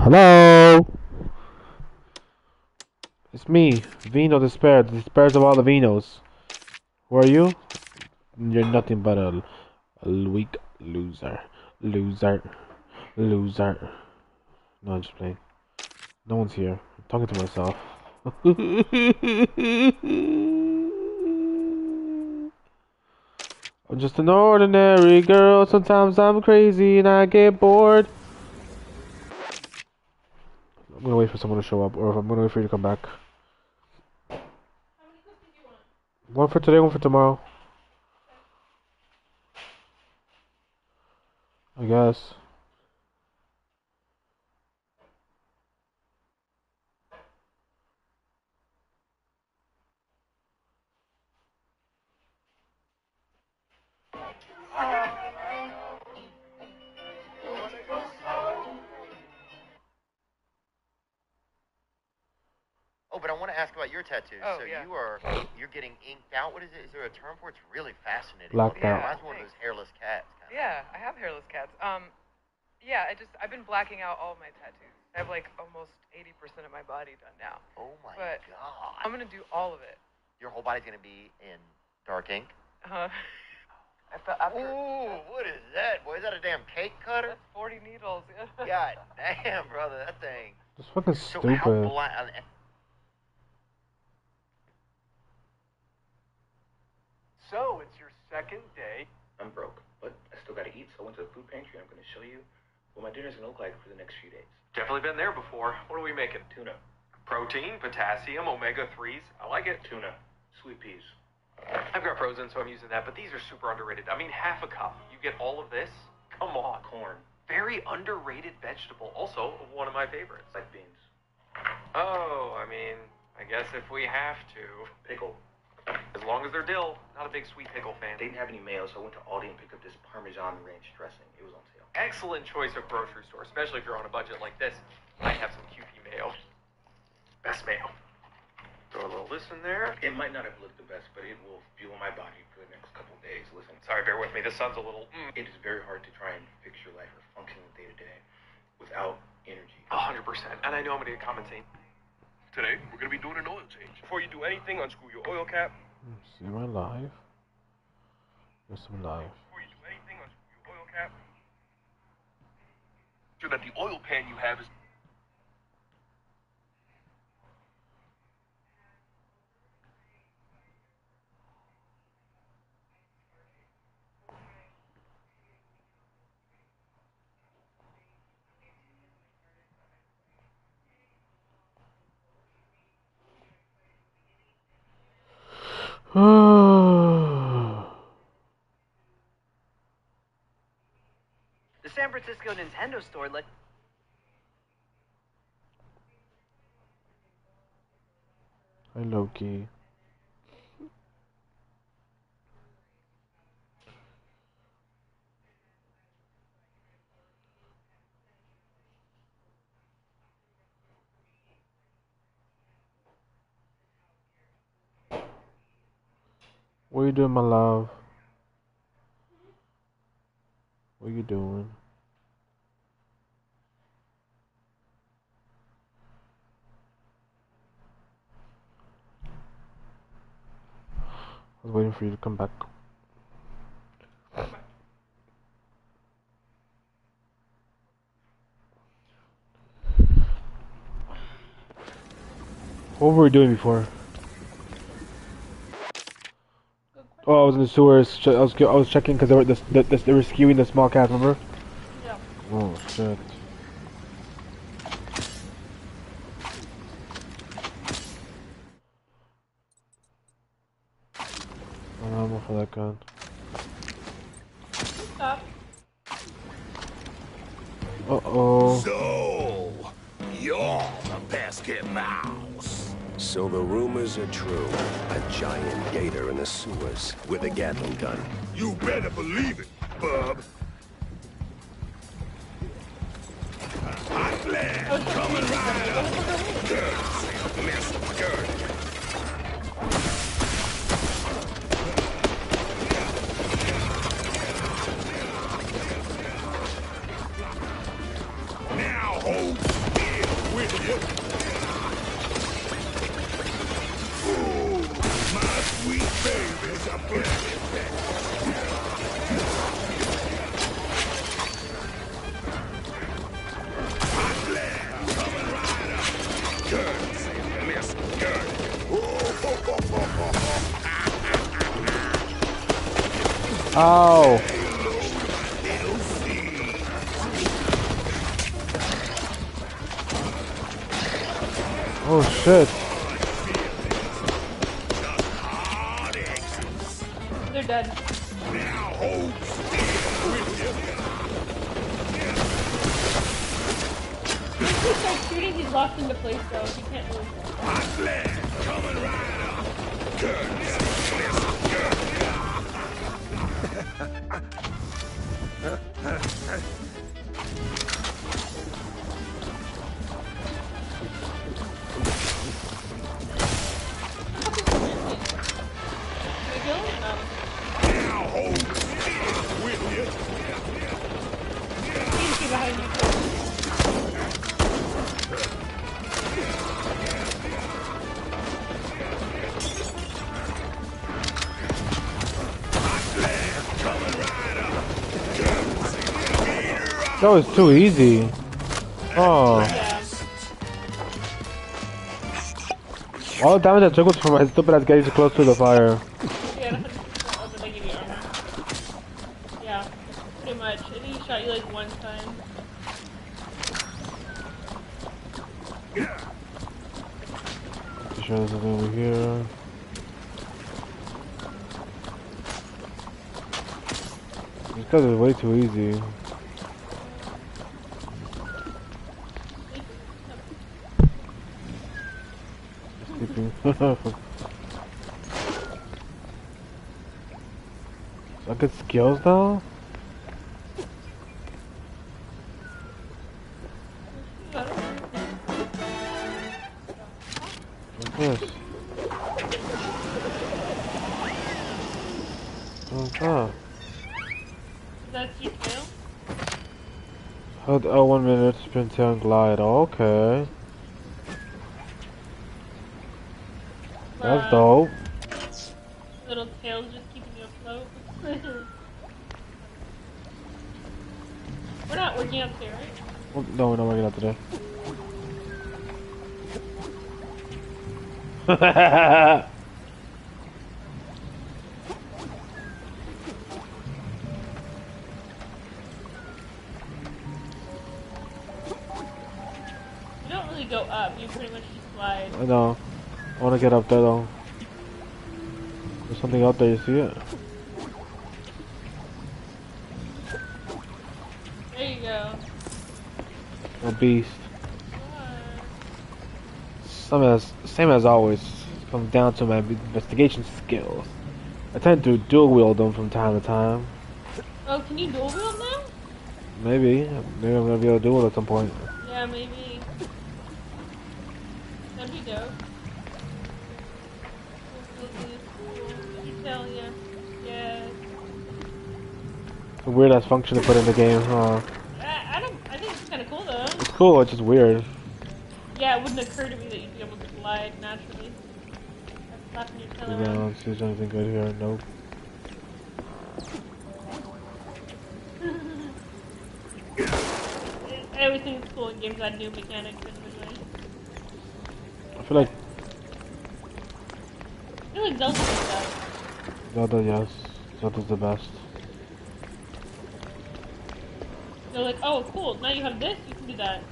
Hello? It's me, Vino Despair, the despairs of all the Vinos. Who are you? You're nothing but a weak loser. Loser. Loser. No, I'm just playing. No one's here. I'm talking to myself. I'm just an ordinary girl. Sometimes I'm crazy and I get bored. I'm gonna wait for someone to show up, or I'm gonna wait for you to come back. One for today, one for tomorrow. I guess. Oh, but I want to ask about your tattoos. Oh, so yeah. you're getting inked out. What is it? Is there a term for it? It's really fascinating. Blacked It out. reminds me of one of those hairless cats. Yeah, I have hairless cats. Yeah, I've been blacking out all of my tattoos. I have like almost 80% of my body done now. Oh my But god. I'm gonna do all of it. Your whole body's gonna be in dark ink. I felt after. Ooh, what is that? Boy, is that a damn cake cutter? That's 40 needles. God damn, brother, that thing. That's fucking So stupid. how black? So, it's your second day. I'm broke, but I still gotta eat, so I went to the food pantry. I'm gonna show you what my dinner's gonna look like for the next few days. Definitely been there before. What are we making? Tuna. Protein, potassium, omega-3s. I like it. Tuna. Sweet peas. I've got frozen, so I'm using that, but these are super underrated. I mean, half a cup. You get all of this? Come on. Corn. Very underrated vegetable. Also, one of my favorites. Like beans. Oh, I mean, I guess if we have to. Pickle. As long as they're dill. Not a big sweet pickle fan. They didn't have any mayo, so I went to Aldi and picked up this Parmesan ranch dressing. It was on sale. Excellent choice of grocery store, especially if you're on a budget like this. I have some QP mayo. Best mayo. Throw a little this in there. It might not have looked the best, but it will fuel my body for the next couple days. Listen, Sorry, bear with me. The sun's a little. it is very hard to try and fix your life or function day to day without energy. 100%. And I know I'm going to get commenting. Today, we're going to be doing an oil change. Before you do anything, unscrew your oil cap. See my live? There's some live. Before you do anything, unscrew your oil cap. So that the oil pan you have is... The San Francisco Nintendo store let... Hi, Loki. What are you doing, my love? What are you doing? I was waiting for you to come back. What were we doing before? Oh, I was in the sewers. I was checking because they were skewing the small cats. Remember? Yeah. Oh shit. I don't know for that gun. Stop. Uh-oh. So, you're the basket mouse. So the rumors are true. A giant gator in the sewers with a Gatling gun. You better believe it, bub. Hot lad coming right up. Girls, mess girl. Now hold Ow! Oh shit! They're dead. Once he starts shooting, he's locked into place though. He can't move. Behind you. That was too easy. Oh. All the damage I took was from my stupid ass getting too close to the fire. Yeah, 100% of the negative armor. Yeah, pretty much. I think he shot you like one time. Pretty sure there's something over here. This guy is way too easy. Sleeping. I get skills now? What's this? What's that? That's your tail? Hold L1 minute, sprint tail and glide. Okay. That's dope. Little tails just keeping you afloat. We're not working out today, right? Oh, no, we're not working out today. You don't really go up, you pretty much just slide. I know. I want to get up there though. There's something out there, you see it? There you go. A beast. Same as always, it comes down to my investigation skills. I tend to dual wield them from time to time. Oh, can you dual wield now? Maybe I'm gonna be able to do it at some point. Yeah, maybe. That'd be dope. Tell ya. Yeah. It's a weird ass function to put in the game, huh? I think it's kind of cool though. It's cool, it's just weird. Yeah, it wouldn't occur to me that you'd be able to glide naturally. That's slapping your tail around. Let's see if there's anything good here. Nope. I always think it's cool in games that new mechanics and everything. I feel like I feel like Zelda does that. Zelda, yes. Zelda's the best. They're like, oh cool, now you have this, you can do that.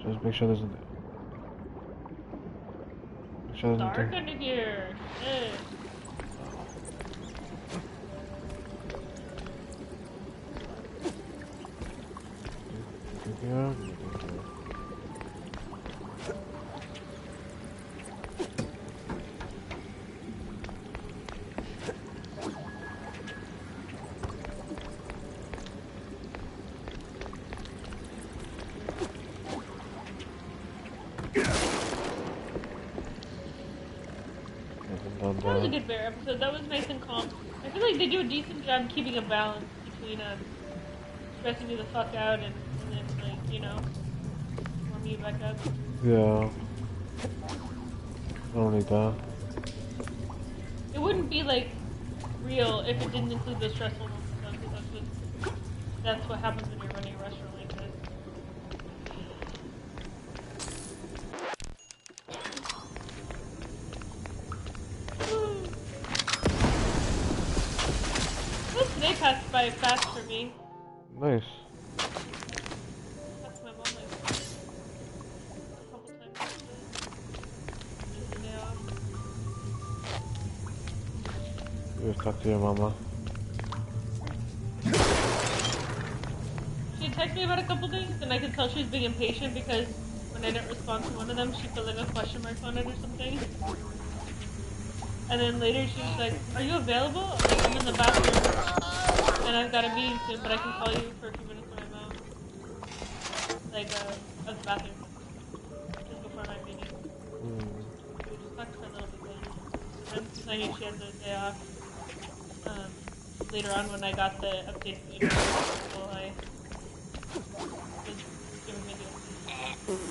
Just make sure there's Dark nothing. under here. Yeah. Yeah. That was a good bear episode. That was nice and calm. I feel like they do a decent job keeping a balance between stressing me the fuck out and then like, you know, warming you back up. Yeah. I don't need that. It wouldn't be like real if it didn't include the stressful moments though, because that's what happens when you're running a restaurant like this. buy it fast for me. Nice. That's my mom like a couple times yesterday. There's a day off. You just talk to your mama. She had texted me about a couple things, and I could tell she was being impatient because when I didn't respond to one of them, she put like a question mark on it or something. And then later she was like, "Are you available?" I'm like, "I'm in the bathroom, and I've got a meeting soon, but I can call you for a few minutes when I'm out." Like, at the bathroom. Just before my meeting. We just talked for a little bit later. And since I knew she had the day off, later on when I got the updated email, well, I was giving me the update.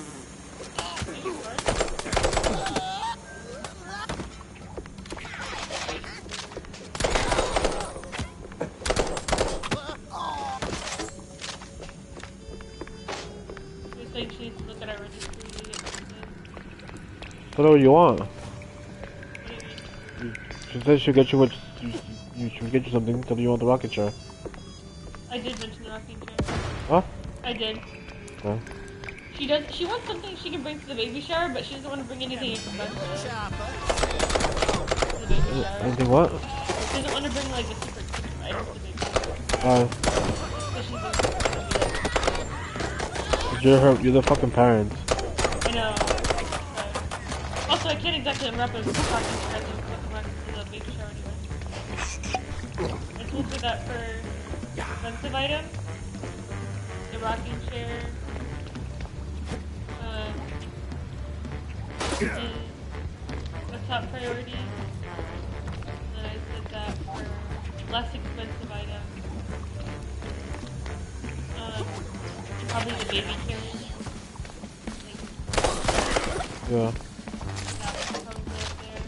You're saying she needs to look at our registry to get something? Whatever you want. What do you mean? She said she'll get you what she'll get you something. Tell you want the rocket chair. I did mention the rocking chair. Huh? I did. Okay. She wants something she can bring to the baby shower, but she doesn't want to bring anything expensive to the baby shower. Anything what? She doesn't want to bring like a super expensive item to the baby shower. Why? So she thinks it's gonna be like, You're the fucking parents. I know. Also, I can't exactly unwrap a rocking chair to the baby shower anyway. I told her that for expensive items, the rocking chair is a top priority. And then I said that for less expensive items, probably the baby carriage. Yeah. That was probably up there.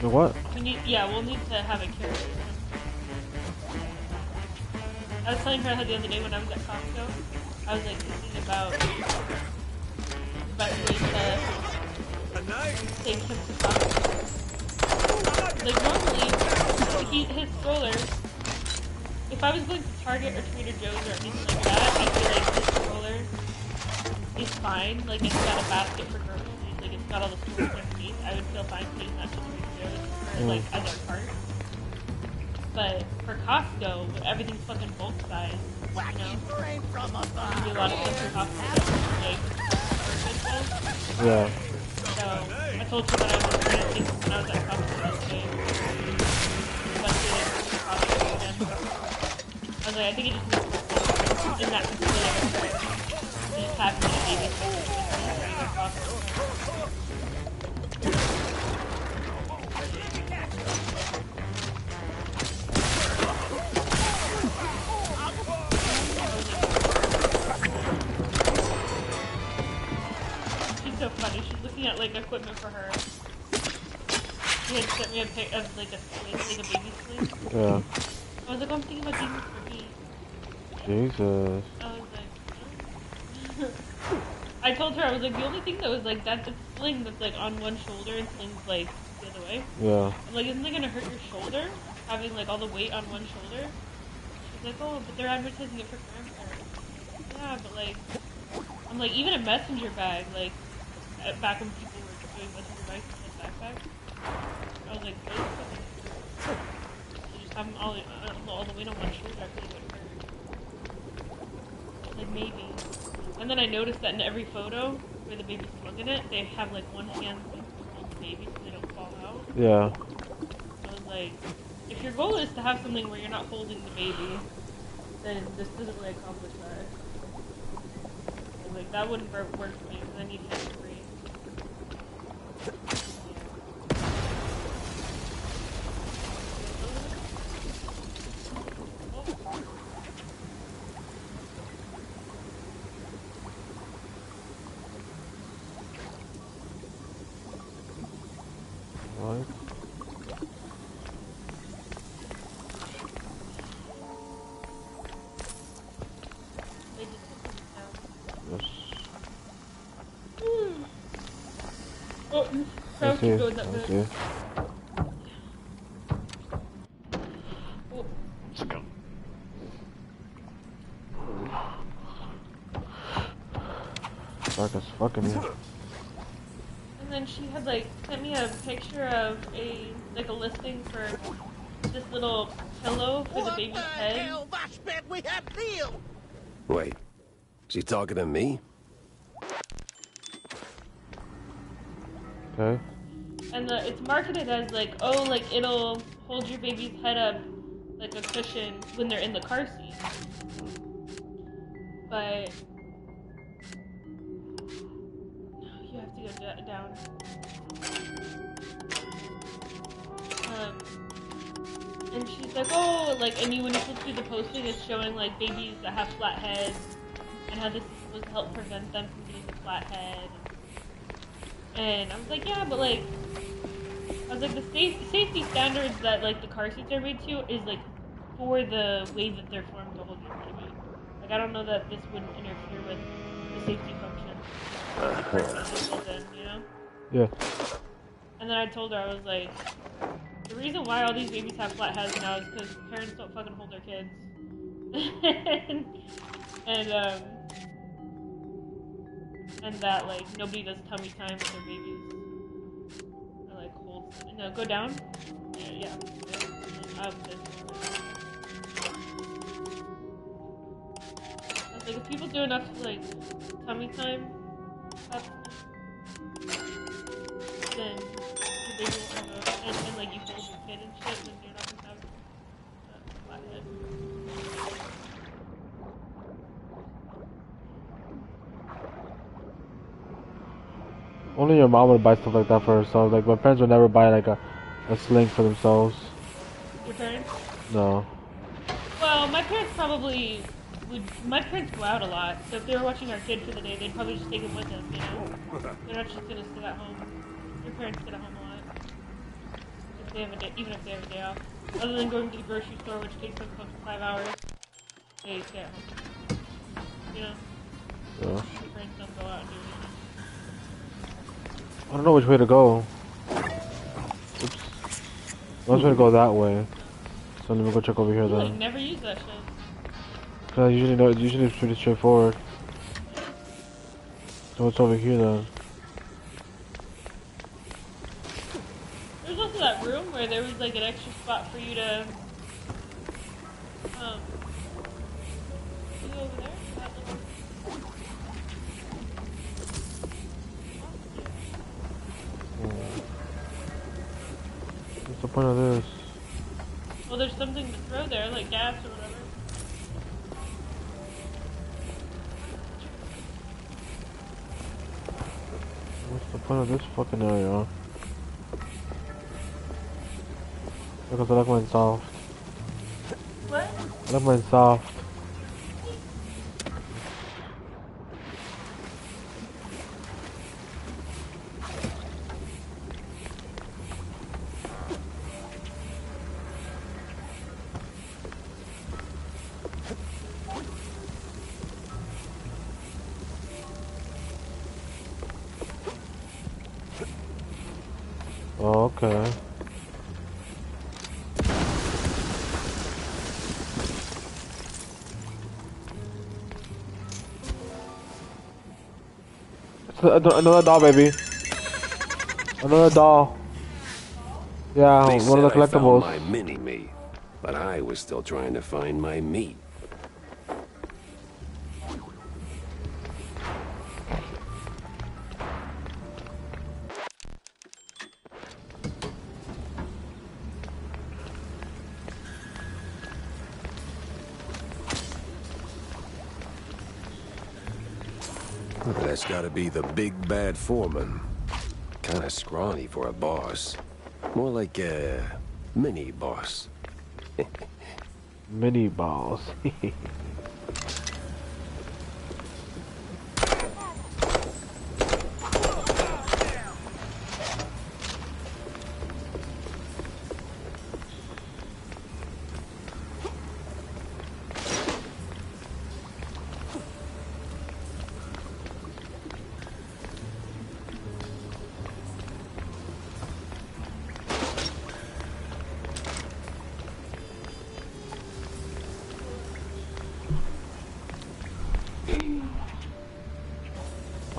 The what? We'll need to have a carriage. I was telling her how the other day when I was at Costco, I was like thinking about ways to take him to Costco. Like normally, his stroller, if I was going to Target or Trader Joe's or anything like that, I feel like this stroller is fine. Like it's got a basket for groceries, like it's got all the storage underneath. I would feel fine taking that to Trader Joe's or like as our cart. But for Costco, everything's fucking bulk size, you know? You do a lot of stuff for Costco, like, Yeah. so, I told her that I was going to take when I was at Costco this day. Especially, like, for Costco again. I was like, I think it just needs to be in that particular area. And just have me a baby section at Costco. So funny. She's looking at like equipment for her. She had sent me a pic of like a sling, like a baby sling. Yeah. I was like, oh, I'm thinking about getting this for me. Jesus. I was like, I told her I was like, the only thing that was like that's a sling that's like on one shoulder and slings like the other way. Yeah. I'm like, isn't it gonna hurt your shoulder having like all the weight on one shoulder? She's like, oh, but they're advertising it for grandparents. Yeah, but like, I'm like, even a messenger bag, like. Back when people were doing messenger bags in backpacks, I was like, those you just have them all the weight on one shoulder, I feel like it hurt. Like maybe. And then I noticed that in every photo where the baby's slung in it, they have like one hand like on the baby so they don't fall out. Yeah. I was like, if your goal is to have something where you're not holding the baby, then this doesn't really accomplish that. I was like, that wouldn't work for me because I need hands free. What? Yes. Oh, I see. going that I bad. see. Fucking me. And then she had like sent me a picture of a listing for this little pillow for the baby's head. Wait, she talking to me? Okay. And it's marketed as like, oh, like it'll hold your baby's head up like a cushion when they're in the car seat. But you have to go down. And she's like, oh, like, and when you flip through the posting, it's showing like babies that have flat heads and how this is supposed to help prevent them from getting a flat head. And I was like, yeah, but like, I was like, the safety standards that like the car seats are made to is like for the way that they're formed to hold your baby. Like, I don't know that this wouldn't interfere with the safety functions, you know? Yeah. And then I told her, I was like, the reason why all these babies have flat heads now is because parents don't fucking hold their kids. and that like nobody does tummy time with their babies. Or like hold. No, go down. Yeah. I was like, if people do enough like tummy time, then the baby won't have and like you hold your kid and shit, then you're not gonna have a flat head. Only your mom would buy stuff like that for herself. Like, my parents would never buy like a sling for themselves. Your parents? No. Well, my parents probably would. My parents go out a lot, so if they were watching our kid for the day, they'd probably just take him with them, you know? They're not just gonna sit at home. Your parents sit at home a lot. If they have a day, even if they have a day off. Other than going to the grocery store, which takes them close to 5 hours, they stay at home. You know? Yeah. Your parents don't go out and do anything. I don't know which way to go. Oops. I was gonna go that way. So let me go check over here I then. never use that shit. Cause I usually it's pretty straightforward. So what's over here then? There's also that room where there was like an extra spot for you to you go over there? That little... What's the point of this? Well, there's something to throw there, like gas or whatever. What's the point of this fucking area? Because I like mine soft. What? I like mine soft. Oh, okay. Another doll, baby. Another doll. Yeah, They one of the said I found collectibles. my mini-me, but I was still trying to find my meat. That's gotta be the big bad foreman. Kinda scrawny for a boss. More like a mini boss. Mini balls.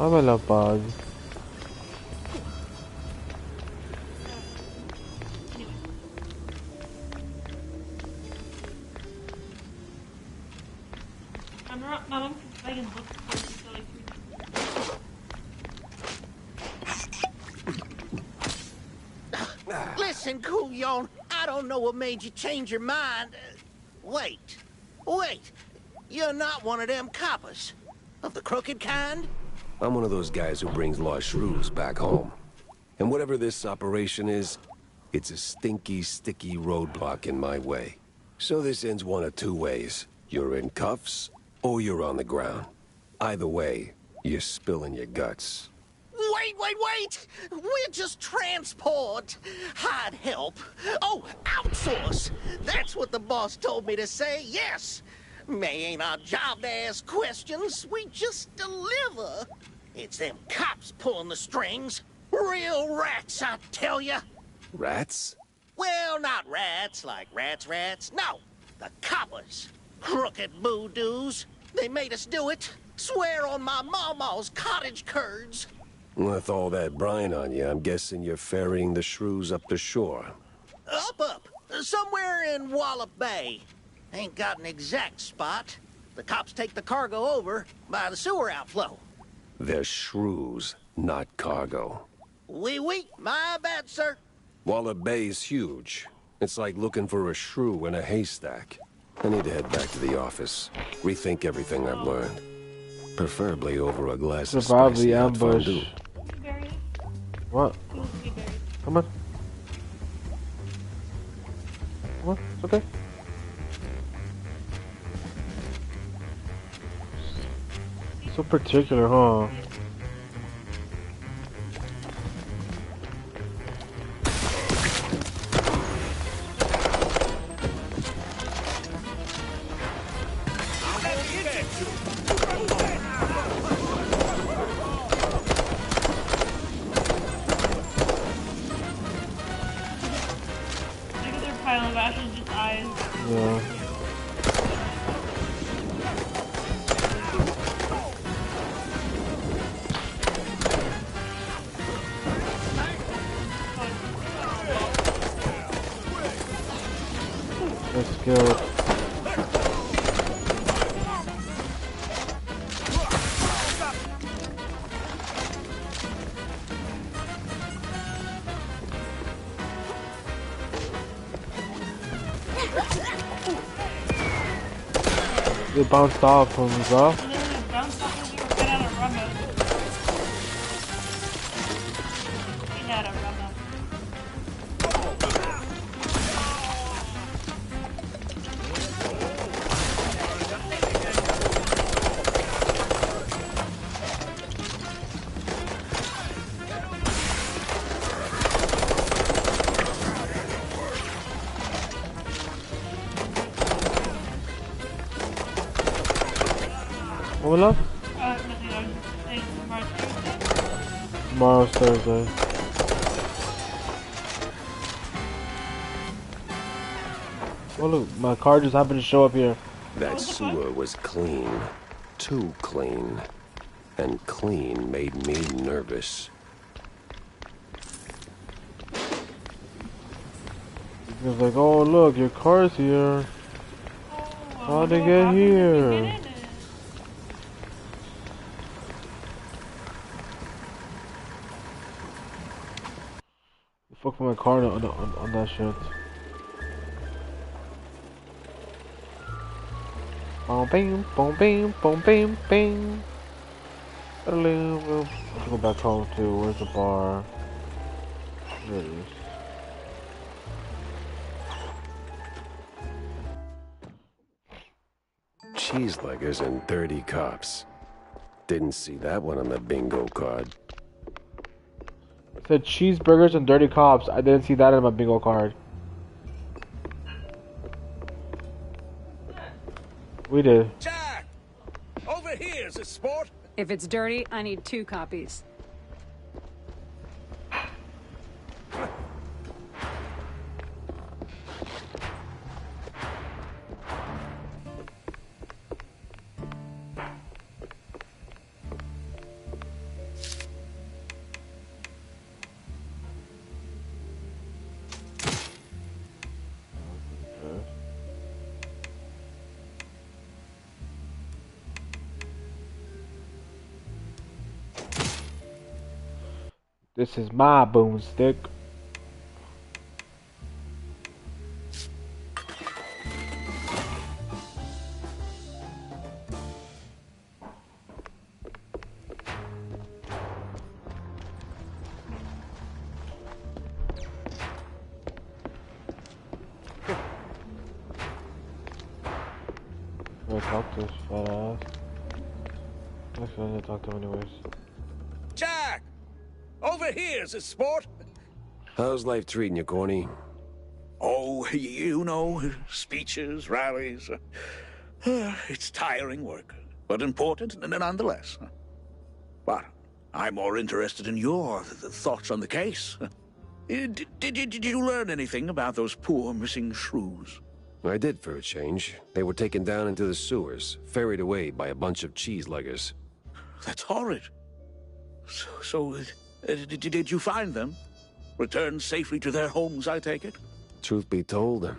Vámonos, bud. My mom keeps making books for me to like read. Listen, Couillon, I don't know what made you change your mind. Wait. You're not one of them coppers. Of the crooked kind? I'm one of those guys who brings lost shrews back home. And whatever this operation is, it's a stinky, sticky roadblock in my way. So this ends one of two ways. You're in cuffs, or you're on the ground. Either way, you're spilling your guts. Wait! We're just transport. Hide help. Oh, outsource. That's what the boss told me to say, yes. May ain't our job to ask questions. We just deliver. It's them cops pulling the strings. Real rats, I tell ya. Rats? Well, not rats like rats. No, the coppers. Crooked boodoos. They made us do it. Swear on my mama's cottage curds. With all that brine on you, I'm guessing you're ferrying the shrews up the shore. Up. Somewhere in Wallop Bay. Ain't got an exact spot. The cops take the cargo over by the sewer outflow. They're shrews, not cargo. Oui, my bad, sir. Wallop Bay's huge. It's like looking for a shrew in a haystack. I need to head back to the office. Rethink everything I've learned. Preferably over a glass of Survive spicy the hot ambush. fondue. Berries. What? Berries. Come on. It's okay. So particular, huh? Look at their pile of ashes, just eyes. Yeah. Let's go. It bounced off from the off. And then it bounced off of you or get out of rubber. Get out of rubber. What up? Nothing. I was just saying tomorrow's Thursday. Tomorrow's Thursday. Oh look, my car just happened to show up here. That sewer was clean. Too clean. And clean made me nervous. He was like, oh look, your car's here. How'd they get here? Fuck my car on that shit. Boom, bing, boom, bing, boom, bing, bing. Let's go back home too. Where's the bar? There it is. Cheeseluggers and dirty cops. Didn't see that one on the bingo card. It said cheeseburgers and dirty cops. I didn't see that in my bingo card. We did. Jack! Over here's a sport. If it's dirty, I need 2 copies. This is my boomstick. I talk to this fat ass. Actually, I need to talk to him anyways. Jack! Over here, the sport! How's life treating you, Corny? Oh, you know, speeches, rallies. It's tiring work, but important nonetheless. But I'm more interested in your thoughts on the case. Did you learn anything about those poor missing shrews? I did for a change. They were taken down into the sewers, ferried away by a bunch of cheese-leggers. That's horrid. So, did you find them? Returned safely to their homes, I take it? Truth be told,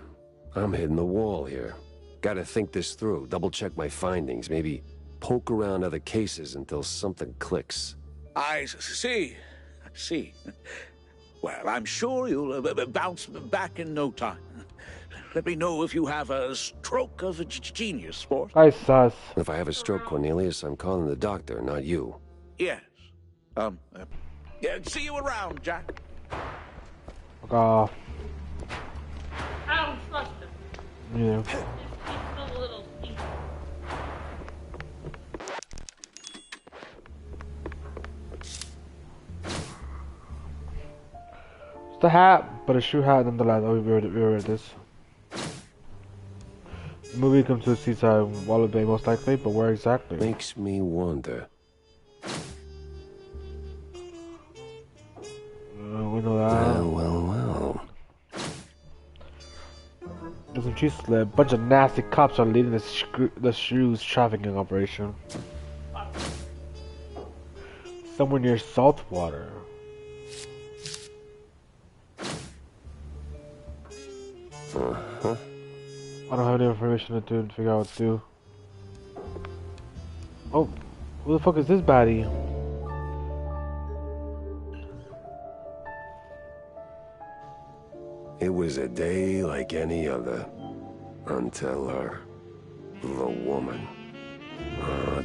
I'm hitting the wall here. Gotta think this through, double-check my findings, maybe poke around other cases until something clicks. I see. Well, I'm sure you'll bounce back in no time. Let me know if you have a stroke of genius, sport. Hi, sus. If I have a stroke, Cornelius, I'm calling the doctor, not you. Yes. Yeah, see you around, Jack. Fuck off. I don't trust him. Yeah. He's still a little stinky. It's the hat, but a shoe hat nonetheless. Oh, we read this. The movie comes to the seaside Wallace Bay most likely, but where exactly? Makes me wonder. We know that. Well. There's some cheese slip. A bunch of nasty cops are leading the shoes trafficking operation. Somewhere near Saltwater. Uh-huh. I don't have any information to figure out what to do. Oh, who the fuck is this baddie? It was a day like any other. Until her. The woman.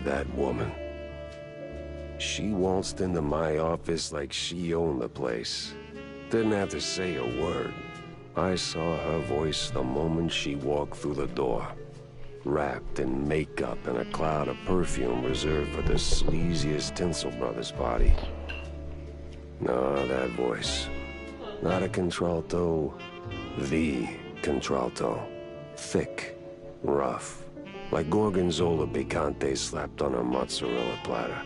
That woman. She waltzed into my office like she owned the place. Didn't have to say a word. I saw her voice the moment she walked through the door. Wrapped in makeup and a cloud of perfume reserved for the sleaziest Tinsel Brothers party. No, that voice. Not a contralto. The contralto. Thick. Rough. Like Gorgonzola picante slapped on a mozzarella platter.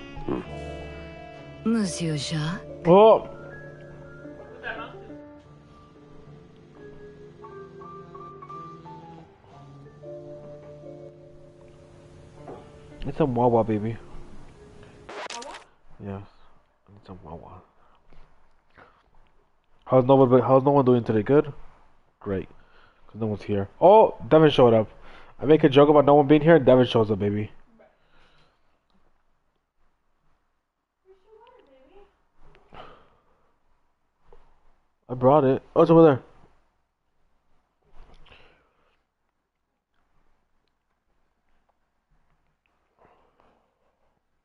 Monsieur Jacques? Oh! It's some Wawa, baby. Yes, it's some Wawa. How's no one doing today? Good? Great. Cause no one's here. Oh, Devin showed up. I make a joke about no one being here, and Devin shows up, baby. I brought it. Oh, it's over there.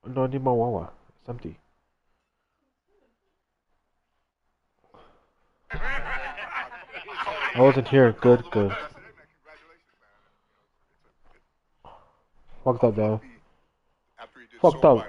No, I need more Wawa. It's empty. I wasn't here. Good. Fucked up, though. Fucked up.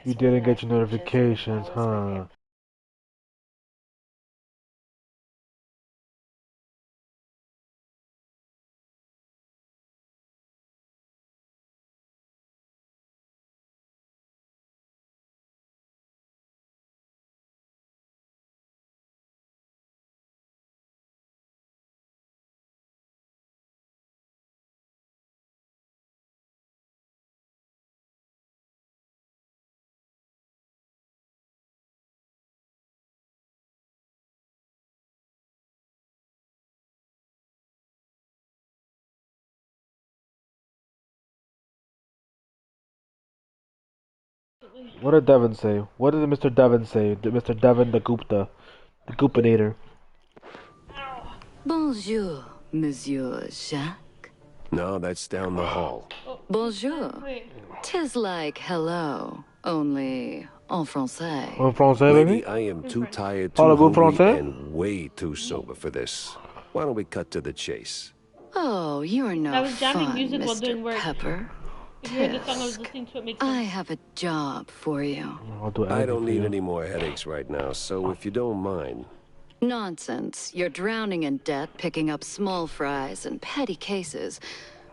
You didn't get your notifications, huh? Absolutely. What did Devin say? What did Mr. Devin say? Mr. Devin the Gupta. The Goopinator. Bonjour, Monsieur Jacques. No, that's down the hall. Bonjour. Tis like hello, only en français. En français, baby? Lady, I am too tired, too Parlez-vous hungry, français? and way too sober for this. Why don't we cut to the chase? Oh, you're no I was jamming fun, music while doing Mr. work. Pepper. If you heard the song I was listening to, it makes sense. I have a job for you. I don't need any more headaches right now, so if you don't mind. Nonsense. You're drowning in debt, picking up small fries and petty cases.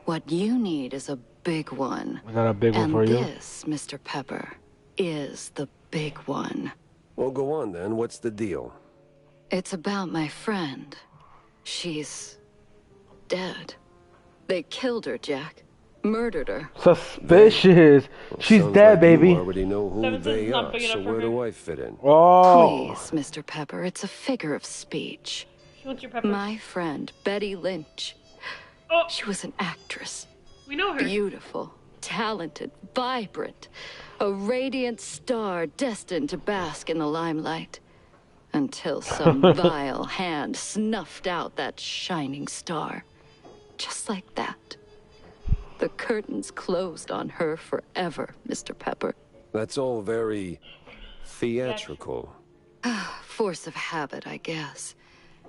What you need is a big one. I got a big one for you. And this, Mr. Pepper, is the big one. Well, go on then. What's the deal? It's about my friend. She's dead. They killed her, Jack. Murdered her. Suspicious. She's Sounds dead, like baby. You already know who they are, so where do I fit in? Oh. Please, Mr. Pepper, it's a figure of speech. She wants your peppers. My friend, Betty Lynch. Oh. She was an actress. We know her. Beautiful, talented, vibrant. A radiant star destined to bask in the limelight. Until some vile hand snuffed out that shining star. Just like that. The curtains closed on her forever, Mr. Pepper. That's all very theatrical. Force of habit, I guess.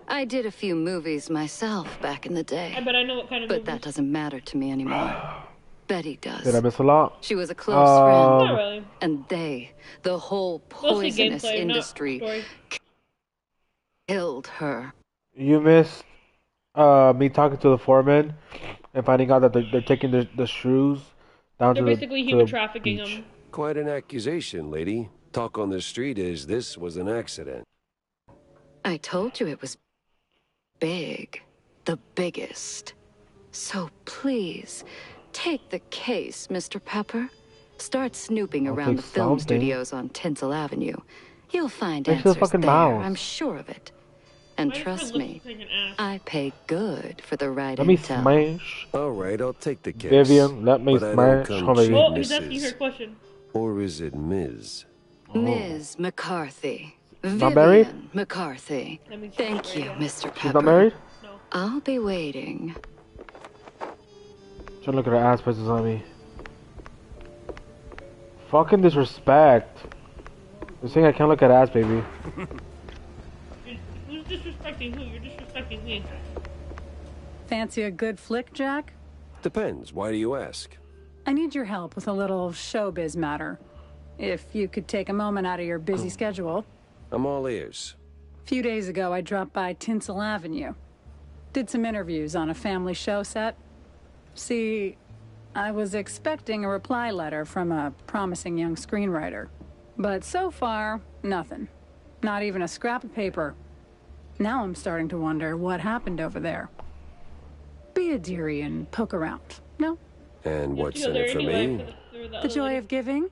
I did a few movies myself back in the day. I bet I know what kind of But movies. that doesn't matter to me anymore. Betty does. Did I miss a lot? She was a close friend. Not really. And the whole Mostly poisonous gameplay, industry, not story. killed her. You missed me talking to the foreman and finding out that they're taking the shrews down They're to the basically to human the trafficking beach. them. Quite an accusation, lady. Talk on the street is this was an accident. I told you it was big. The biggest. So please, take the case, Mr. Pepper. Start snooping I'll around the take film something. studios on Tinsel Avenue. You'll find Make sure the answers fucking there, mouse. I'm sure of it. And Why does her trust lips me, look like an ass? I pay good for the right Let me intel. smash. All right, I'll take the case. Vivian, let me but I don't smash. come How many- cheap, Oh, he's asking her a Mrs. question. Or is it Ms.? Ms. McCarthy. Not married? Vivian McCarthy. That means she's Thank not you, married yet. Mr. Pepper. She's not married? No. I'll be waiting. Trying to look at her ass places on me. Fucking disrespect. You're saying I can't look at ass, baby. Who's disrespecting who? You're disrespecting me. Fancy a good flick, Jack? Depends. Why do you ask? I need your help with a little showbiz matter. If you could take a moment out of your busy schedule. I'm all ears. A few days ago, I dropped by Tinsel Avenue. Did some interviews on a family show set. See, I was expecting a reply letter from a promising young screenwriter. But so far, nothing. Not even a scrap of paper. Now I'm starting to wonder what happened over there. Be a dearie and poke around, no? And what's You have in to it go for there anyway me? for the The other joy lady. of giving?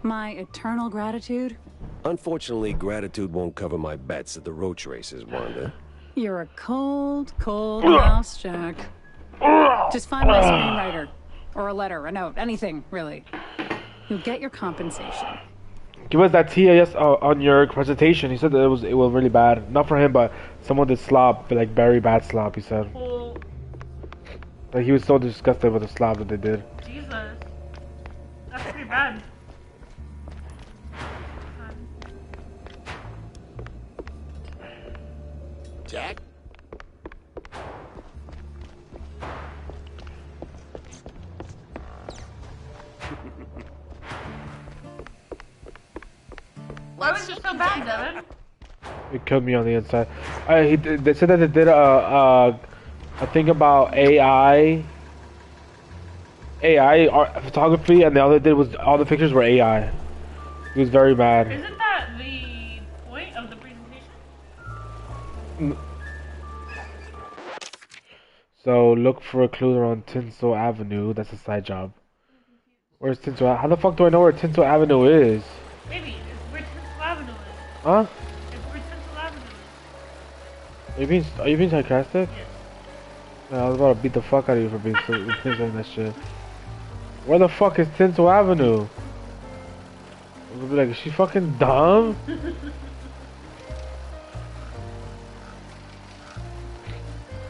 My eternal gratitude? Unfortunately, gratitude won't cover my bets at the roach races, Wanda. You're a cold, cold mouse, Jack. Just find my screenwriter. Or a letter, a note, anything, really. You'll get your compensation. Give us that tea yes on your presentation. He said that it was really bad. Not for him, but someone did slop, but like very bad slop. He said. Oh, Like he was so disgusted with the slop that they did. Jesus. That's pretty bad. Jack? Why was it so bad, Devin? It killed me on the inside. They said that they did a thing about AI photography, and the other did was all the pictures were AI. He was very mad. Isn't that the point of the presentation? So look for a clue around Tinsel Avenue. That's a side job. Where's Tinsel? How the fuck do I know where Tinsel Avenue is? Maybe it's where Tinsel Avenue is. Huh? It's where Tinsel Avenue is. Are you being sarcastic? Yeah, I was about to beat the fuck out of you for being saying that shit. Where the fuck is Tinsel Avenue? I'll be like, is she fucking dumb?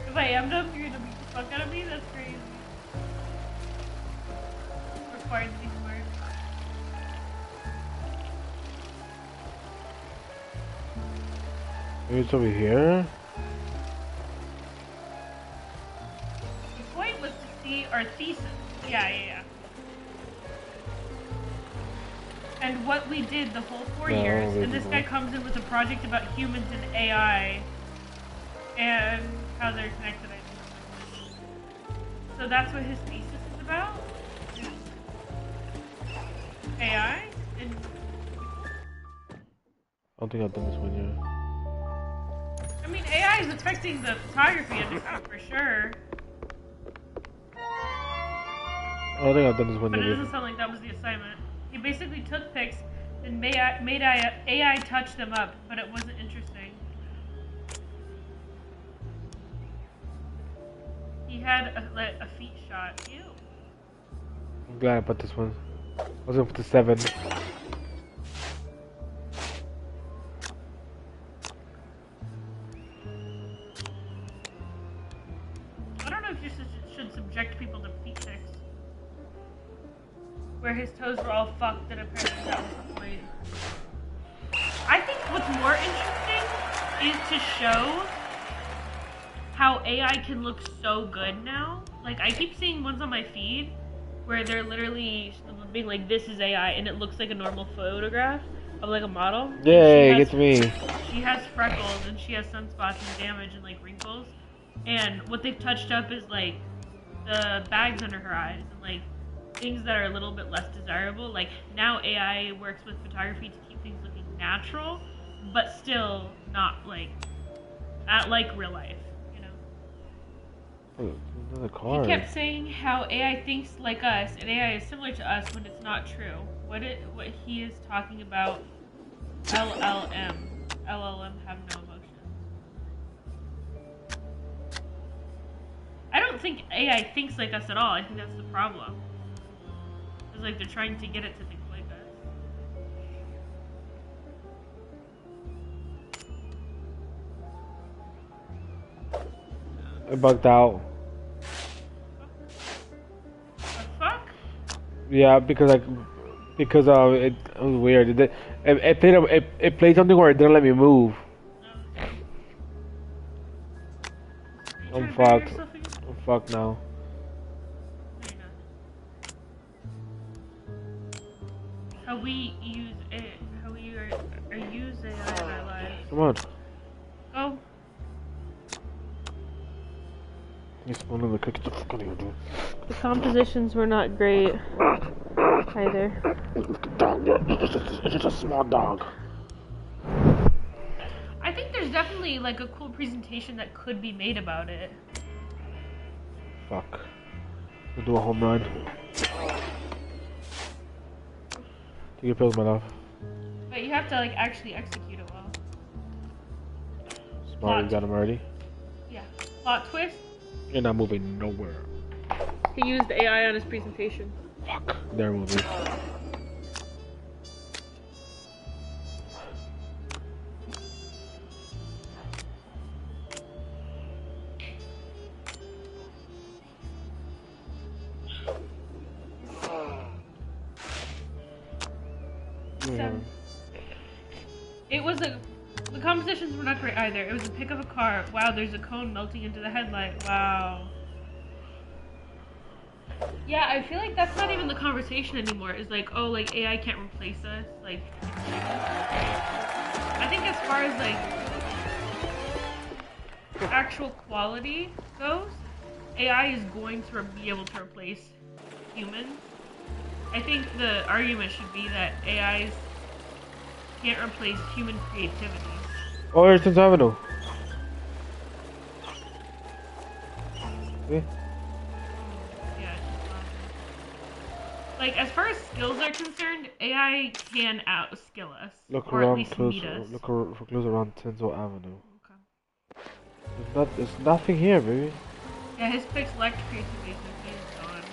If I am dumb, you're gonna beat the fuck out of me? That's crazy. Required teamwork. Maybe it's over here? The point was to see our thesis. Yeah. And what we did the whole 4 years, and this guy comes in with a project about humans and AI, and how they're connected. So that's what his thesis is about? AI? And I don't think I've done this one yet. I mean, AI is affecting the photography industry for sure. I don't think I've done this one But yet. it doesn't sound like that was the assignment. He basically took pics and made AI touch them up, but it wasn't interesting. He had a feet shot. Ew. I'm glad I put this one. I was gonna put the 7. I don't know if you should subject people to feet pics. Where his toes were all fucked and apparently that was the point. I think what's more interesting is to show how AI can look so good now. Like, I keep seeing ones on my feed where they're literally being like, this is AI, and it looks like a normal photograph of like a model. Yay, get to me. She has freckles and she has sunspots and damage and like wrinkles. And what they've touched up is like the bags under her eyes and like things that are a little bit less desirable. Like now AI works with photography to keep things looking natural, but still not like real life. Another card. He kept saying how AI thinks like us and AI is similar to us when it's not true. What he is talking about, LLM have no emotions. I don't think AI thinks like us at all. I think that's the problem. It's like they're trying to get it to think like us. I bugged out. Yeah, because it was weird. It played something where it didn't let me move. I'm fucked. I'm fucked now. How we use it? How we are use AI in our lives? Come on. Oh. He's one of the cookies. What the fuck are you doing? The compositions were not great either. It's just a small dog. I think there's definitely like a cool presentation that could be made about it. Fuck. We'll do a home run. Take your pills, my love. But you have to like actually execute it well. Smart, you got him already? Yeah. Plot twist. You're not moving nowhere. He used AI on his presentation. Fuck. They're moving. It was the compositions were not great either. It was a pic of a car. Wow, there's a cone melting into the headlight. Wow. Yeah, I feel like that's not even the conversation anymore. It's like, oh, like AI can't replace us. Like, I think as far as like actual quality goes, AI is going to be able to replace humans. I think the argument should be that AIs can't replace human creativity. Oh, here's 10th Avenue. See? Yeah. Like, as far as skills are concerned, AI can outskill us. Look or around at least close. meet us. Look for clues around Tenzo Avenue. Okay. There's nothing here, baby. Yeah, his pics lacked creativity, so he's gone.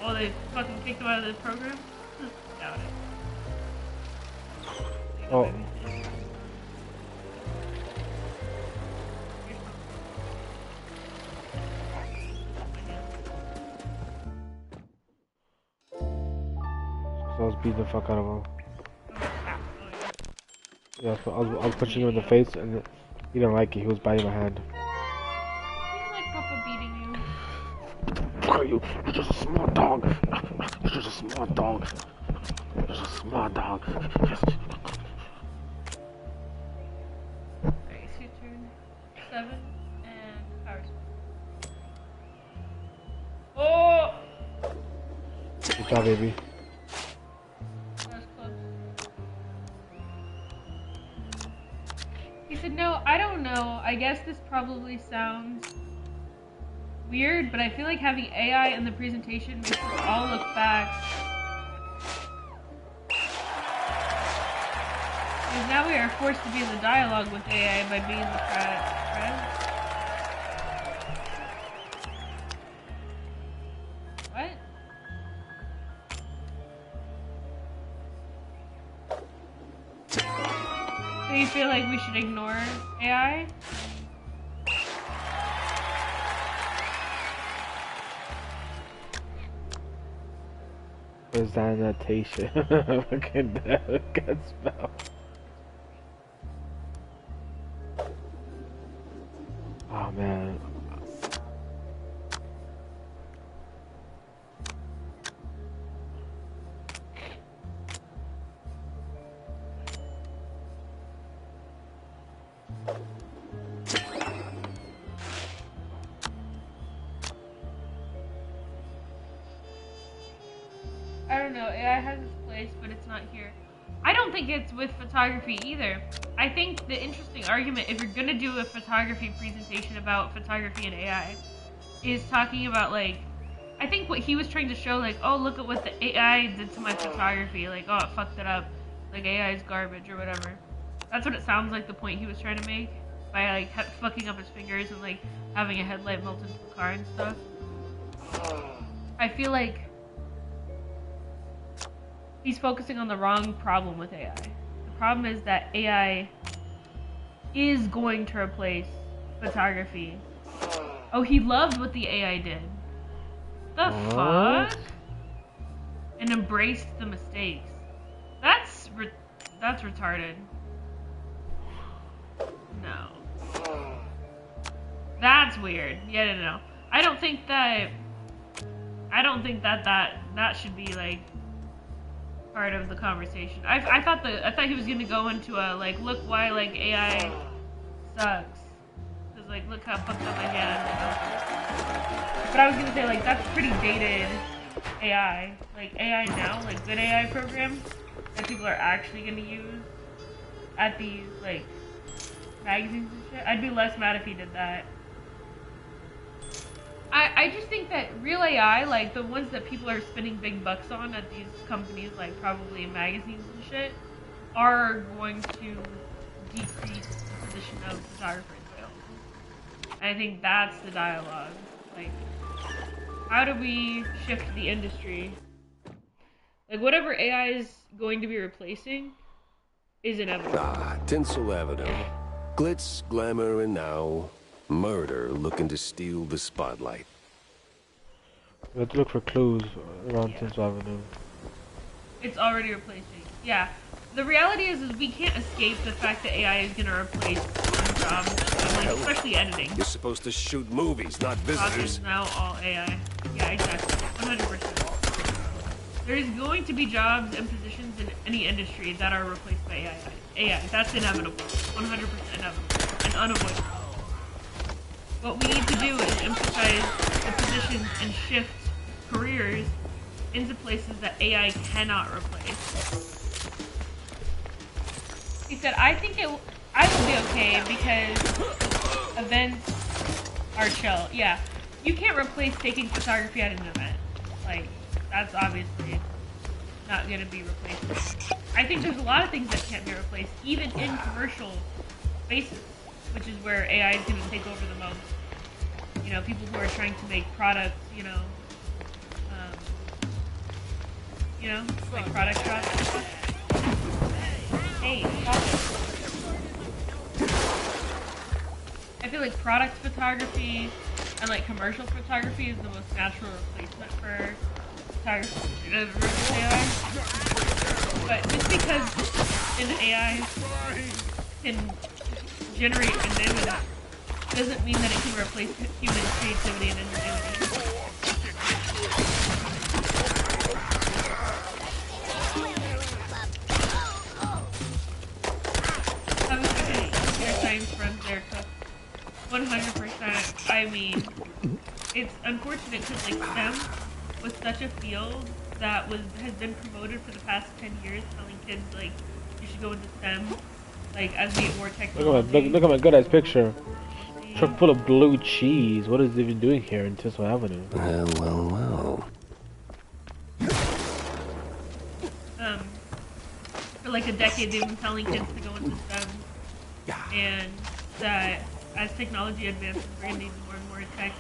Oh, they fucking kicked him out of the program? Doubt it. Oh. baby. So I was beating the fuck out of him. Yeah, so I was punching him in the face, and he didn't like it. He was biting my hand. You don't like Papa beating you. Fuck you! You're just a small dog. You're just a small dog. You're just a small dog. Alright, it's your turn. 7 and power spell. Oh! Good job, baby. That was close. He said, no, I don't know. I guess this probably sounds weird, but I feel like having AI in the presentation makes us all look back. Because now we are forced to be in the dialogue with AI by being the friend. What? So you feel like we should ignore AI? Presentation. Fucking good spell. Oh man. I don't know, AI has its place, but it's not here. I don't think it's with photography either. I think the interesting argument, if you're gonna do a photography presentation about photography and AI, is talking about, like, I think what he was trying to show, like, oh, look at what the AI did to my photography, like, oh, it fucked it up, like, AI is garbage or whatever. That's what it sounds like the point he was trying to make, by, like, fucking up his fingers and, like, having a headlight melt into the car and stuff. I feel like he's focusing on the wrong problem with AI. The problem is that AI is going to replace photography. Oh, he loved what the AI did. The fuck? And embraced the mistakes. That's retarded. No. That's weird. Yeah, no. I don't think that should be, like, part of the conversation. I thought he was gonna go into a, like, look why, like, AI sucks. Cause, like, look how fucked up I am. But I was gonna say, like, that's pretty dated AI. Like, AI now, like, good AI programs that people are actually gonna use at these, like, magazines and shit. I'd be less mad if he did that. I just think that real AI, like the ones that people are spending big bucks on at these companies, like probably magazines and shit, are going to decrease the position of photographers. I think that's the dialogue. Like, how do we shift the industry? Like, whatever AI is going to be replacing is inevitable. Ah, Tinsel Avenue. Glitz, glamour, and now murder looking to steal the spotlight. We have to look for clues around Tinsel Avenue. It's already replacing. Yeah. The reality is we can't escape the fact that AI is going to replace some jobs, like, especially editing. You're supposed to shoot movies, not visitors. Is now all AI. Yeah, exactly. 100%. There's going to be jobs and positions in any industry that are replaced by AI. AI. That's inevitable. 100% inevitable. And unavoidable. What we need to do is emphasize the positions and shift careers into places that AI cannot replace. He said, I will be okay because events are chill. Yeah, you can't replace taking photography at an event. Like, that's obviously not going to be replaced. I think there's a lot of things that can't be replaced, even in commercial spaces, which is where AI is going to take over the most. You know, people who are trying to make products, like product shots and stuff. Hey, stop it. I feel like product photography and like commercial photography is the most natural replacement for photography of AI. But just because an AI can generate ingenuity doesn't mean that it can replace human creativity and ingenuity. I was looking at your science friends there, Cook. 100%. I mean, it's unfortunate because like STEM was such a field that has been promoted for the past 10 years, telling kids like you should go into STEM, like as we get more technology. Look at my good ass picture. Truck full of blue cheese. What is it even doing here in Tissot Avenue? Well. For like a decade, they've been telling kids to go into STEM, and that as technology advances, we're gonna need more and more tech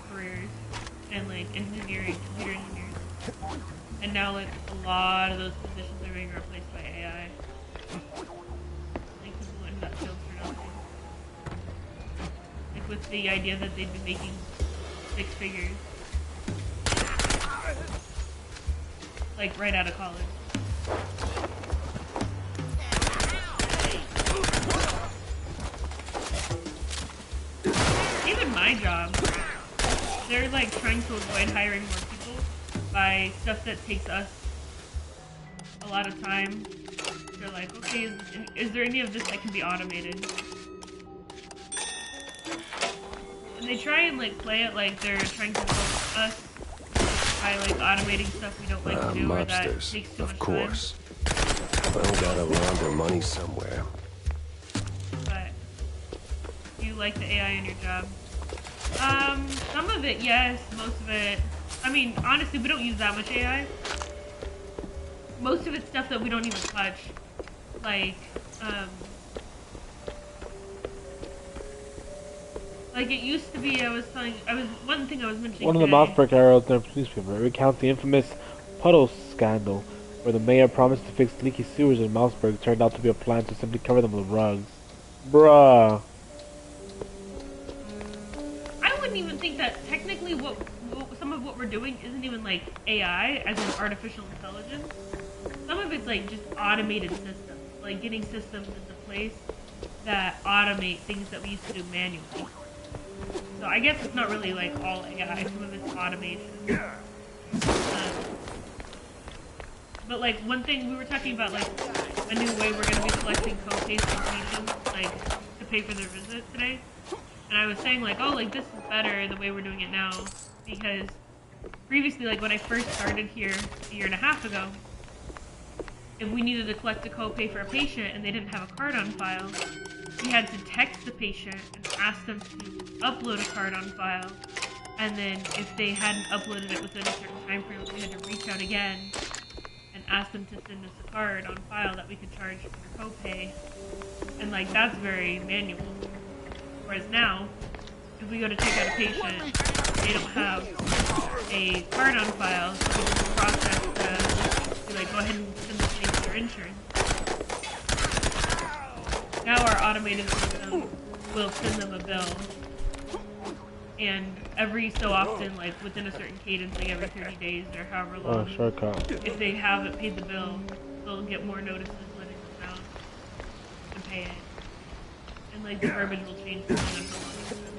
careers and like engineering, computer engineers. And now like a lot of those positions are being replaced by AI. Like people in that field for nothing. Like with the idea that they'd be making 6 figures. Like right out of college. Even my job, they're like trying to avoid hiring more people by stuff that takes us a lot of time. They're like, okay, is there any of this that can be automated? And they try and like play it like they're trying to help us by like automating stuff we don't like to do or that takes too much of course. Well, gotta launder money somewhere. But do you like the AI in your job? Some of it, yes. Most of it, I mean, honestly, we don't use that much AI. Most of it's stuff that we don't even touch. Like it used to be, one thing I was mentioning One of the Mossberg heralds in the newspaper recounts the infamous puddle scandal, where the mayor promised to fix leaky sewers in Mossberg turned out to be a plan to simply cover them with rugs. Bruh. I wouldn't even think that technically some of what we're doing isn't even like AI, as in artificial intelligence. Some of it's like just automated systems, like getting systems into place that automate things that we used to do manually. So I guess it's not really like all AI, some of it's automation. But like one thing we were talking about, like a new way we're going to be collecting co-pays from patients, like to pay for their visit today. And I was saying like, oh, like this is better the way we're doing it now, because previously, like when I first started here a year and a half ago, if we needed to collect a copay for a patient and they didn't have a card on file, we had to text the patient and ask them to upload a card on file. And then if they hadn't uploaded it within a certain time frame, we had to reach out again and ask them to send us a card on file that we could charge for copay. And like that's very manual. Whereas now, if we go to take out a patient, they don't have a card on file, so we just process we like go ahead and send the thing to their insurance. Now our automated system will send them a bill, and every so often, like within a certain cadence, like every 30 days or however long, if they haven't paid the bill, they'll get more notices letting them know to pay it. And like the verbiage will change depending on how long it's been.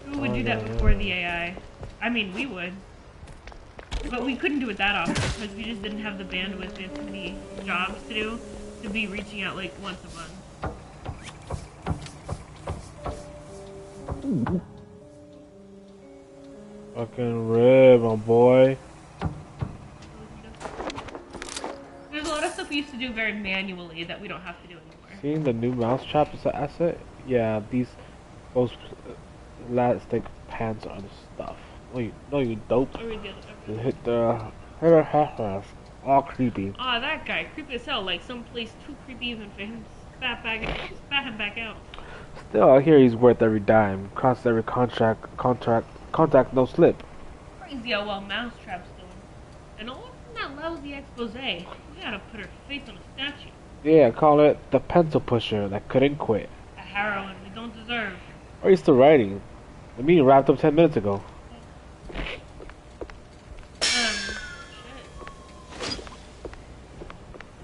Who would do that before the AI? I mean, we would. But we couldn't do it that often because we just didn't have the bandwidth. We had too many jobs to do to be reaching out like once a month. Fucking rib, my boy. There's a lot of stuff we used to do very manually that we don't have to do anymore. Seeing the new mousetrap as an asset? Yeah, those elastic pants are the stuff. No, you dope. Hit all creepy. Aw, that guy, creepy as hell. Like someplace too creepy even for him to spat him back out. Still, I hear he's worth every dime. Crosses every contact, no slip. Crazy how well Mousetrap's doing. And all from that lousy expose. We gotta put her face on a statue. Yeah, call it the pencil pusher that couldn't quit. A heroine we don't deserve. Are you still writing? The meeting wrapped up 10 minutes ago. Shit.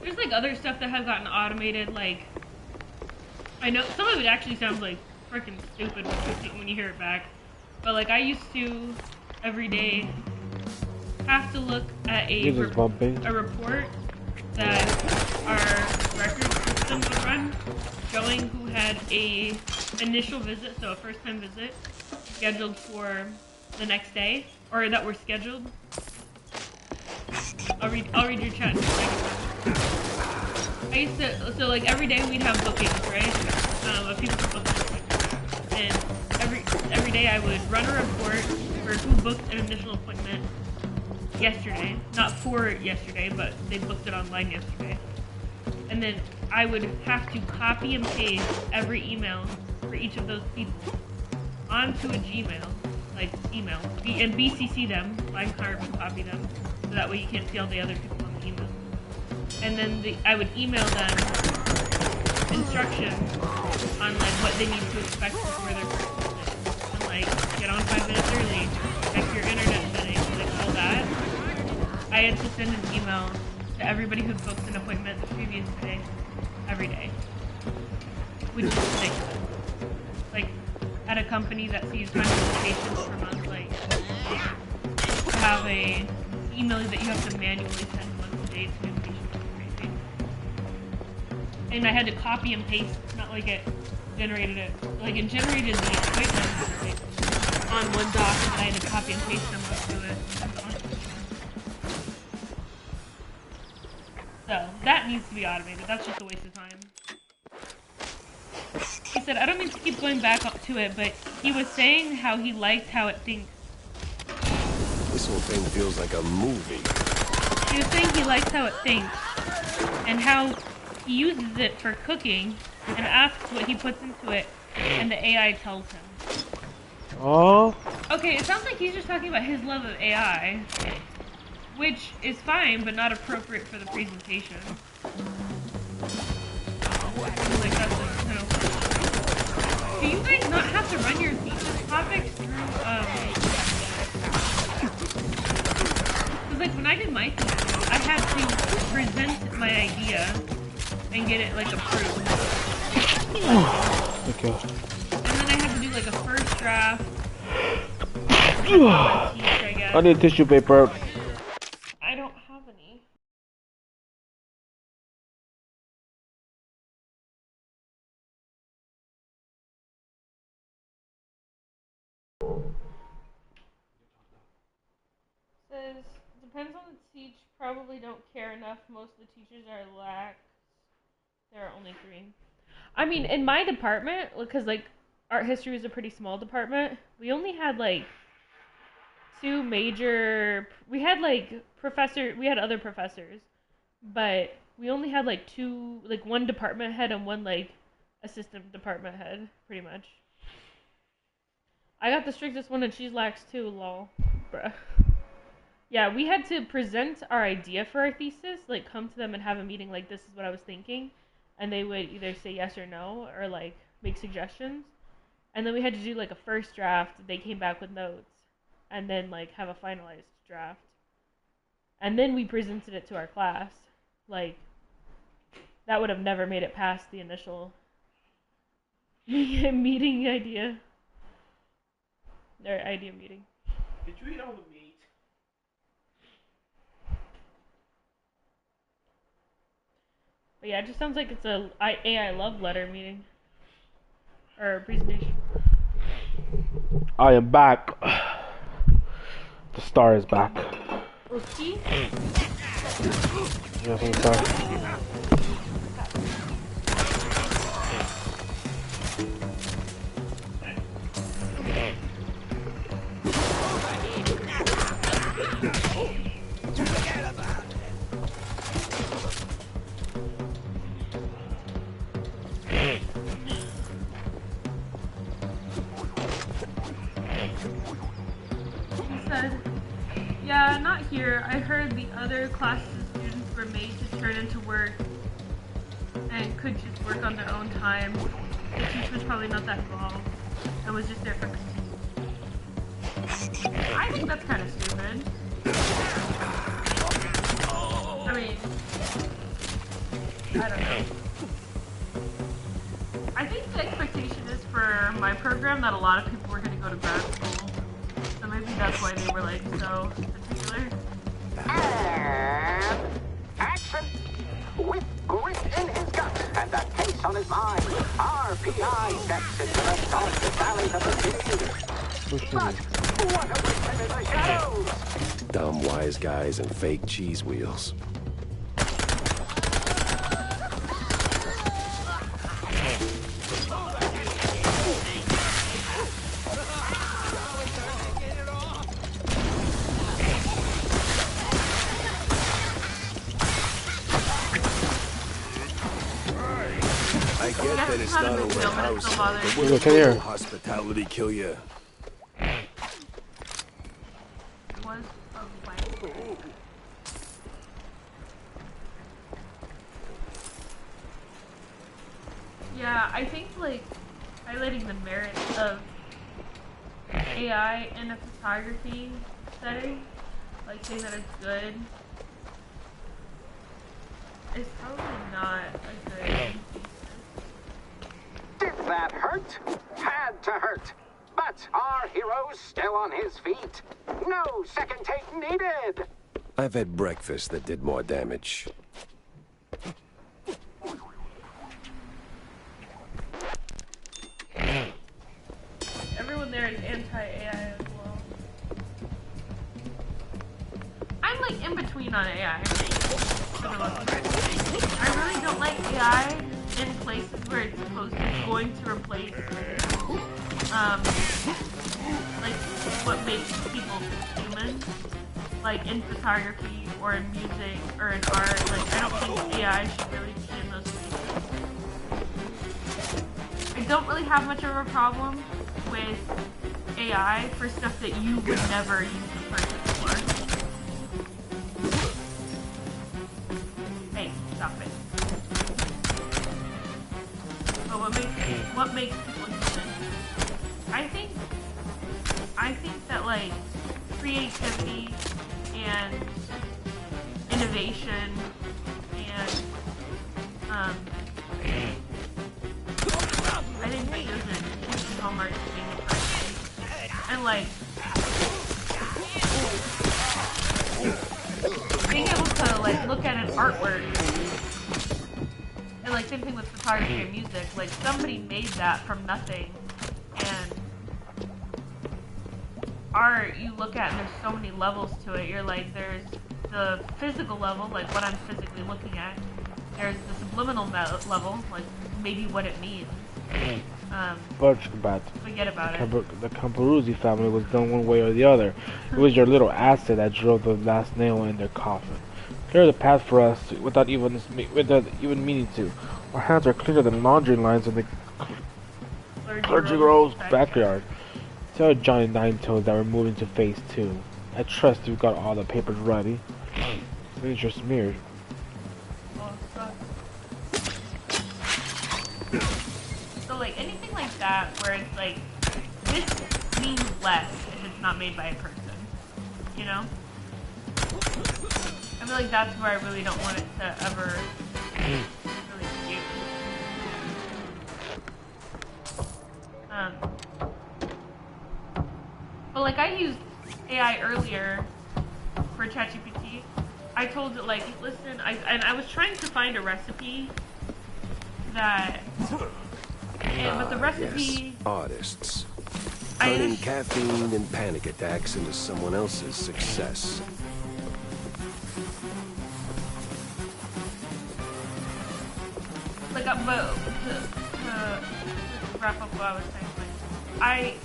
There's like other stuff that has gotten automated, like, I know some of it actually sounds like freaking stupid when you hear it back. But like I used to, every day, have to look at a report that our record system would run, showing who had a initial visit, so a first-time visit, scheduled for the next day, or that were scheduled. I'll read your chat in a second. I used to, so like every day we'd have bookings, right? Of people who booked an appointment. And every day I would run a report for who booked an initial appointment yesterday. Not for yesterday, but they booked it online yesterday. And then I would have to copy and paste every email for each of those people onto a Gmail, like email, and BCC them, like carbon copy them, so that way you can't see all the other people on the email. And then I would email them instructions on like what they need to expect before their first visit. And like get on 5 minutes early, check your internet settings, like all that. I had to send an email to everybody who booked an appointment the previous day, every day. Which is ridiculous. Like, at a company that sees hundreds of patients per month, like, to have a email that you have to manually send once a day to new patients is crazy. And I had to copy and paste, not like it generated it. Like, it generated the appointments like, on one doc, and I had to copy and paste them onto it. So, that needs to be automated. That's just a waste of time. He said, I don't mean to keep going back up to it, but he was saying how he liked how it thinks. This whole thing feels like a movie. He was saying he likes how it thinks, and how he uses it for cooking, and asks what he puts into it, and the AI tells him. Oh. Okay, it sounds like he's just talking about his love of AI. Which is fine, but not appropriate for the presentation. Like that's do you guys not have to run your thesis topics through, Cause like when I did my thesis, I had to present my idea and get it like approved. Okay. And then I had to do like a first draft. I guess. I need tissue paper. I don't have any. Says, depends on the teach, probably don't care enough. Most of the teachers are lax. There are only 3. I mean, in my department, because like art history is a pretty small department, we only had like 2 major, we had other professors, but we only had like 2, like 1 department head and 1 like assistant department head, pretty much. I got the strictest one and she's lax too, lol. Bruh. Yeah, we had to present our idea for our thesis, like come to them and have a meeting like this is what I was thinking, and they would either say yes or no, or like make suggestions, and then we had to do like a first draft, they came back with notes, and then like have a finalized draft. And then we presented it to our class. Like, that would have never made it past the initial meeting idea. Their idea meeting. Did you eat all the meat? But yeah, it just sounds like it's a AI love letter meeting. Or presentation. I am back. The star is back. Okay. Yes, I'm sorry. Yeah, not here. I heard the other classes students were made to turn into work and could just work on their own time. The teacher was probably not that involved and was just there for critique. I think that's kind of stupid. I mean, I don't know. I think the expectation is for my program that a lot of people were going to go to grad school. So maybe that's why they were like so particular. And action! With grit in his gut and a case on his mind, our PI steps into the darkest valleys of the city. But what a witness in the shadows! Dumb wise guys and fake cheese wheels. I get that it's not a wet house, but will the hospitality kill you? Yeah, I think like highlighting the merits of AI in a photography setting, like saying that it's good, is probably not a good. Did that hurt? Had to hurt. But our hero's still on his feet. No second take needed. I've had breakfast that did more damage. Everyone there is anti-AI as well. I'm like in between on AI. I really don't like AI in places where it's going to replace like what makes people human, like in photography or in music or in art. Like I don't think AI should really be in those spaces. I don't really have much of a problem with AI for stuff that you would never use a person for. Hey, stop it. But what makes people human? I think that like creativity and innovation and I think that those are huge hallmarks of being a person. And like being able to like look at an artwork and like same thing with photography and music, like somebody made that from nothing, and art you look at and there's so many levels to it. You're like, there's the physical level, like what I'm physically looking at. There's the subliminal level, like maybe what it means. Forget about it. The Camporuzzi family was done one way or the other. It was your little asset that drove the last nail in their coffin. Clear the path for us without even meaning to. Our hands are cleaner than laundry lines in the Clergy Grove's backyard. Tell Johnny Nine-Toes that we're moving to phase 2. I trust you've got all the papers ready. Signature smeared. So like anything like that where it's like this means less if it's not made by a person, you know? I feel like that's where I really don't want it to ever really be used. But like I used AI earlier for ChatGPT. I told it like, listen, I was trying to find a recipe that, but the recipe. Yes. Artists. Turning caffeine and panic attacks into someone else's success. Like, but to wrap up what I was saying, like,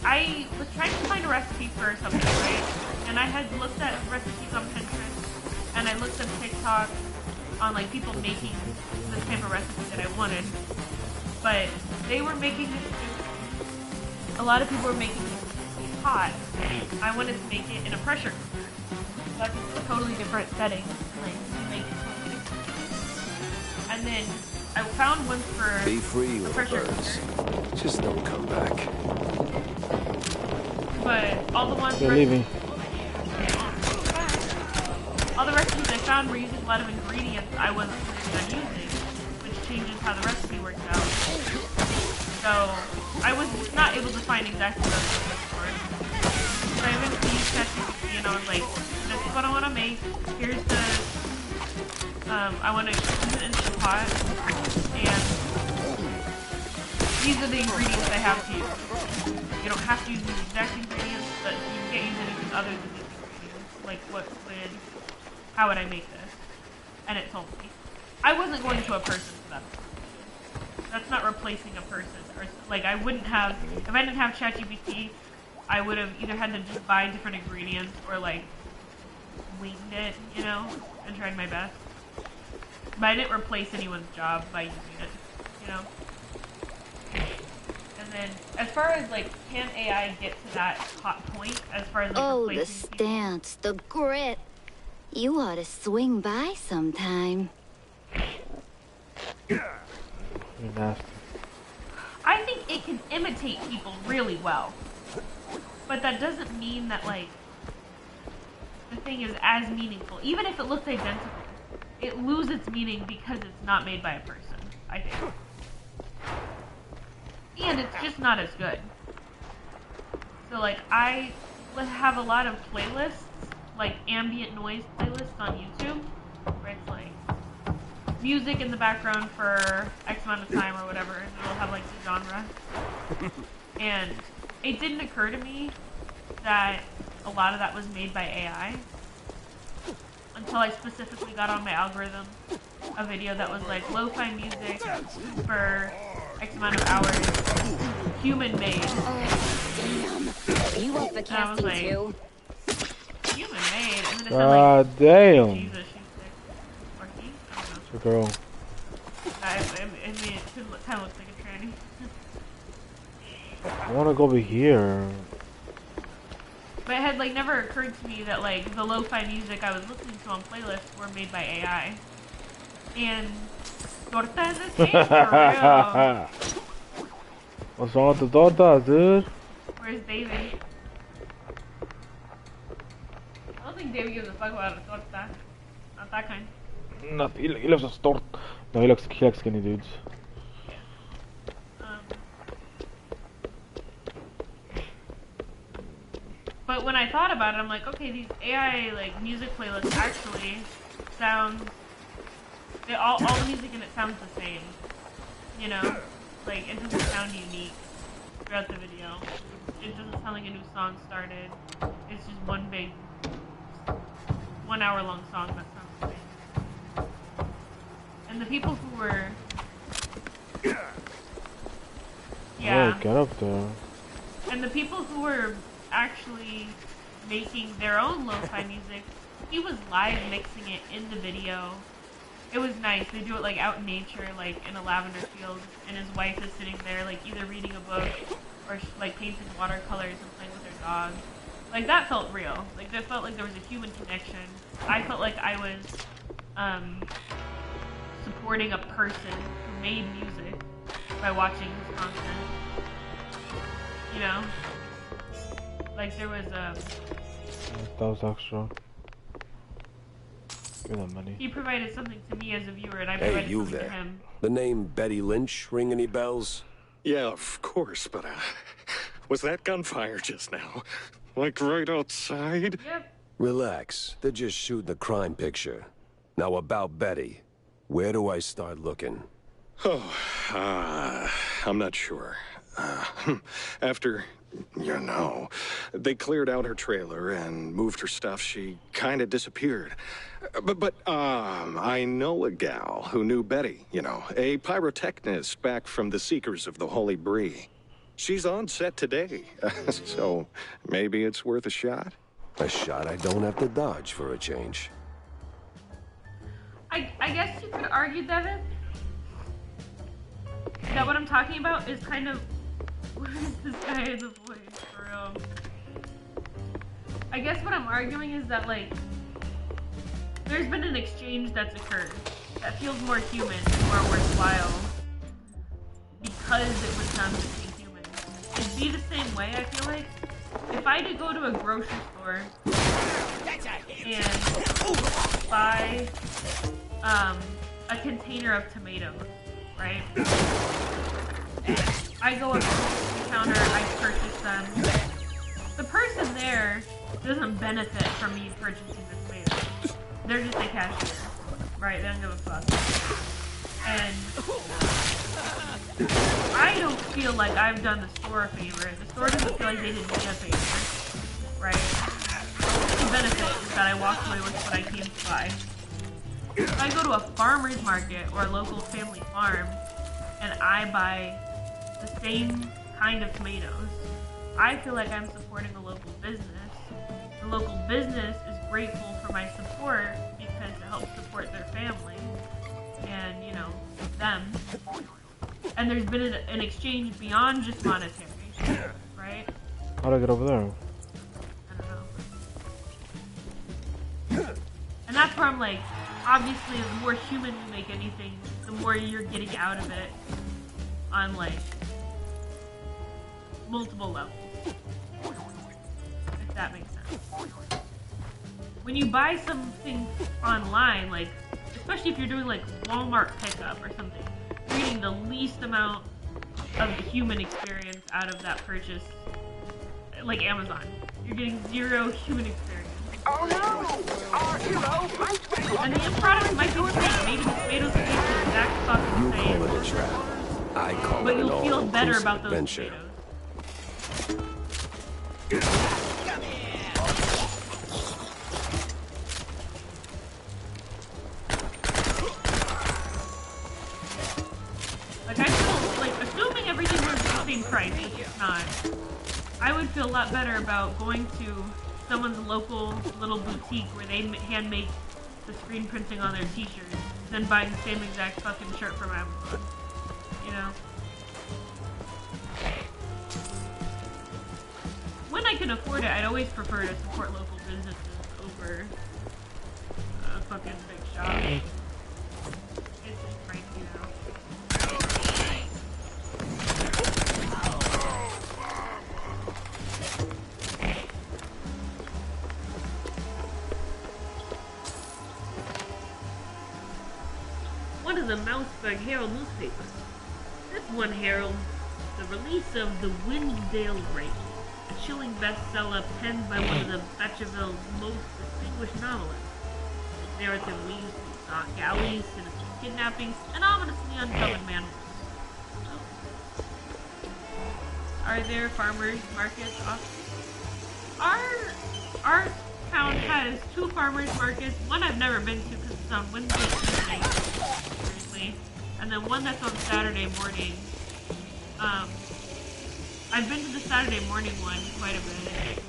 I was trying to find a recipe for something, right? And I had looked at recipes on Pinterest, and I looked at TikTok on like people making the type of recipe that I wanted, but they were making it. A lot of people were making it hot. I wanted to make it in a pressure cooker. That's a totally different setting. Like you make it, and then I found one for Be free, little pressure birds. cooker, Just don't come back. but all the ones They're leaving. all the recipes I found were using a lot of ingredients I wasn't planning on using, which changes how the recipe works out. So I was not able to find exactly what I was looking for. So I went to use ChatGPT and I was like, this is what I want to make. Here's the I want to use it into the pot, and these are the ingredients I have to use. You don't have to use these exact ingredients, but you can't use anything other than these ingredients. Like, how would I make this? And it told me. I wasn't going to a person for that. That's not replacing a person. Or, like, I wouldn't have, if I didn't have ChatGPT, I would have either had to just buy different ingredients or, like, winged it, you know, and tried my best. But I didn't replace anyone's job by using it, you know? And then, as far as, like, can AI get to that hot point, as far as, like, Oh, the replacing stance, the grit. You ought to swing by sometime. You're nasty. I think it can imitate people really well. But that doesn't mean that, like, the thing is as meaningful. Even if it looks identical, it loses its meaning because it's not made by a person, I think. And it's just not as good. So, like, I have a lot of playlists, like ambient noise playlists on YouTube, where it's like music in the background for X amount of time or whatever, and it'll have like the genre. And it didn't occur to me that a lot of that was made by AI until I specifically got on my algorithm a video that was like lo-fi music for X amount of hours, human made. You up for casting like, too? Human made, and then it said God like, damn. Jesus, she's sick. Or he? I don't know. It's a girl. I mean, it kind of looks like a tranny. I want to go over here. But it had like never occurred to me that like the lo-fi music I was listening to on playlists were made by AI. And tortas is changed for real. What's wrong with the tortas, dude? Where's David? I don't think David gives a fuck about a torta. Not that kind. Not, he loves a tort. No, he likes skinny dudes. But when I thought about it, I'm like, okay, these AI like music playlists actually sound. All the music in it sounds the same. You know, like it doesn't sound unique throughout the video. It doesn't sound like a new song started. It's just one big 1 hour long song that sounds the same. And the people who were, yeah. Oh, get up there. And the people who were actually making their own lo-fi music, he was live mixing it in the video. It was nice. They do it like out in nature, like in a lavender field, and his wife is sitting there like either reading a book or like painting watercolors and playing with their dog. Like that felt real. Like that felt like there was a human connection. I felt like I was supporting a person who made music by watching his content. You know? Like there was That was extra. Give me that money. he provided something to me as a viewer, and I Hey, provided you something to there. him. The name Betty Lynch ring any bells? Yeah, of course, but was that gunfire just now? Like right outside? Yep. Relax. They're just shooting a crime picture. Now about Betty. Where do I start looking? Oh, I'm not sure. After, you know, they cleared out her trailer and moved her stuff, she kind of disappeared. But I know a gal who knew Betty, you know, a pyrotechnist back from the Seekers of the Holy Bree. She's on set today, so maybe it's worth a shot. A shot I don't have to dodge for a change. I guess you could argue, Devin, that what I'm talking about is kind of what is this guy in the voice for real? I guess what I'm arguing is that like there's been an exchange that's occurred that feels more human and more worthwhile because it was done between humans. It'd be the same way, I feel like, if I did go to a grocery store and buy a container of tomatoes, right? I go up to the counter, I purchase them. The person there doesn't benefit from me purchasing the tomatoes. They're just a cashier, right? They don't give a fuck. And I don't feel like I've done the store a favor. The store doesn't feel like they did me a favor, right? The benefit is that I walked away with what I came to buy. If I go to a farmer's market or a local family farm and I buy the same kind of tomatoes, I feel like I'm supporting a local business. The local business is grateful for my support because it helps support their family and, you know, them. And there's been an exchange beyond just monetary, right? How'd I get over there? I don't know. And that's where I'm like, obviously, the more human you make anything, the more you're getting out of it on, like, multiple levels. If that makes sense. When you buy something online, like, especially if you're doing, like, Walmart pickup or something, you're getting the least amount of the human experience out of that purchase. Like Amazon. You're getting zero human experience. Oh no! Our hero might be... And the end product might be great. Maybe the tomatoes taste the exact fucking You same. call it a trap. I call But it an you'll feel better all-inclusive about those adventure. tomatoes. Like, I feel like, assuming everything was the same price, which it's not, I would feel a lot better about going to someone's local little boutique where they hand make the screen printing on their t-shirts than buying the same exact fucking shirt from Amazon. You know? When I can afford it, I'd always prefer to support local businesses over a fucking big shop. It's just crazy now. One of the Mouseburg Herald newspapers. This one heralds the release of The Winsdale Break, a chilling bestseller penned by one of the Betcherville's most distinguished novelists. The narrative weaves through dark alleys, sinister kidnappings, and ominously uncovered manholes. Are there farmers markets off? Our town has 2 farmers markets. One I've never been to because it's on Wednesday evening, seriously, and then one that's on Saturday morning. I've been to the Saturday morning one quite a bit.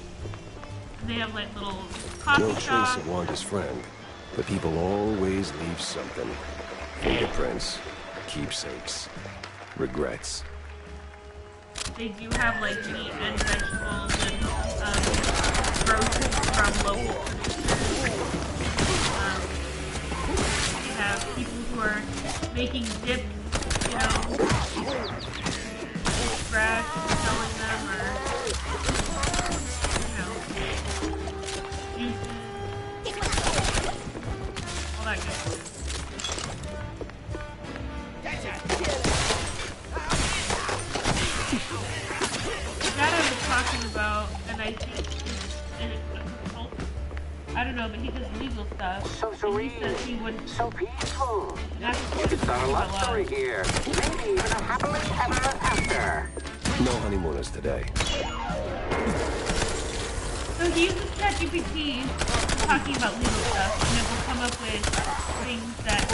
And they have like little coffee No trace shops. of Wanda's friend, but people always leave something. Fingerprints, keepsakes, regrets. They do have like meat and vegetables and groceries from local producers. They have people who are making dips, you know, scratch and selling them, or you know, juices, all that good stuff. That I was talking about, and I think I don't know, but he does legal stuff. So serene, and he says he would. so peaceful. That's It's not a love story here. Maybe even a happily ever after. No honeymooners today. So he uses ChatGPT talking about legal stuff, and it will come up with things that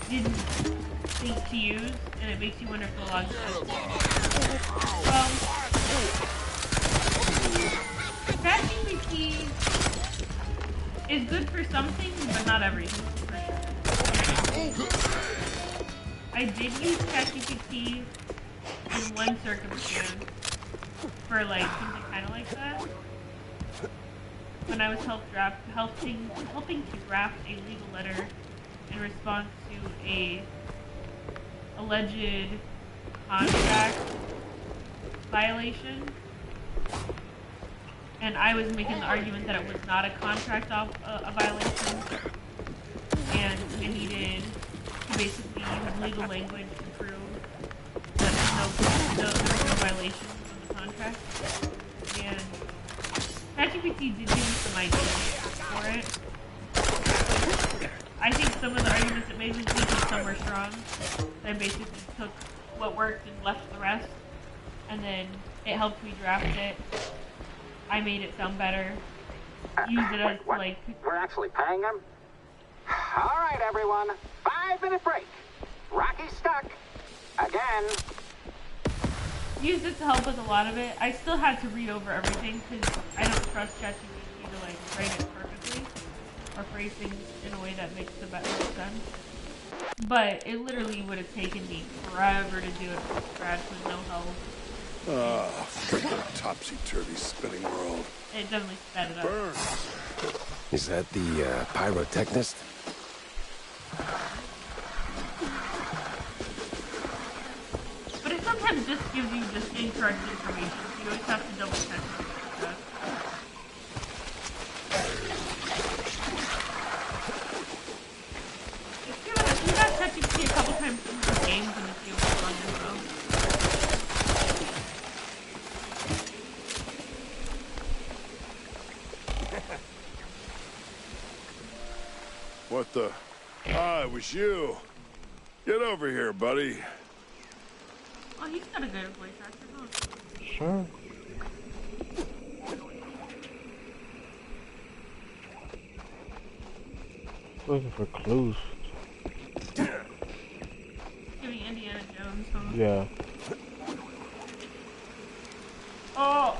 he didn't think to use, and it makes you wonder if the log's well, ChatGPT is good for some things, but not everything. I did use ChatGPT in one circumstance for like something kind of like that. When I was helping to draft a legal letter in response to a alleged contract violation, and I was making the argument that it was not a contract a violation, and I needed to basically use legal language to prove that there was no violation of the contract. And ChatGPT did give me some ideas for it. I think some of the arguments it made was weak and some were strong. I basically took what worked and left the rest, and then it helped me draft it. I made it sound better. Used it as like... We're actually paying him? All right, everyone. 5-minute break. Rocky's stuck. Again. Used it to help with a lot of it. I still had to read over everything because I don't trust ChatGPT to like write it perfectly or phrase things in a way that makes the best sense. But it literally would have taken me forever to do it from scratch with no help. Ah, freaking topsy-turvy spinning world. It definitely sped it up. Burn. Is that the pyrotechnist? But it sometimes just gives you just incorrect information, so you always have to double check it. You got ChatGPT a couple times through the games and it's able on your phone. What the? Ah, it was you. Get over here, buddy. Oh, he's got a good voice actor, huh? Sure. Looking for clues. Giving Indiana Jones, huh? Yeah. Oh!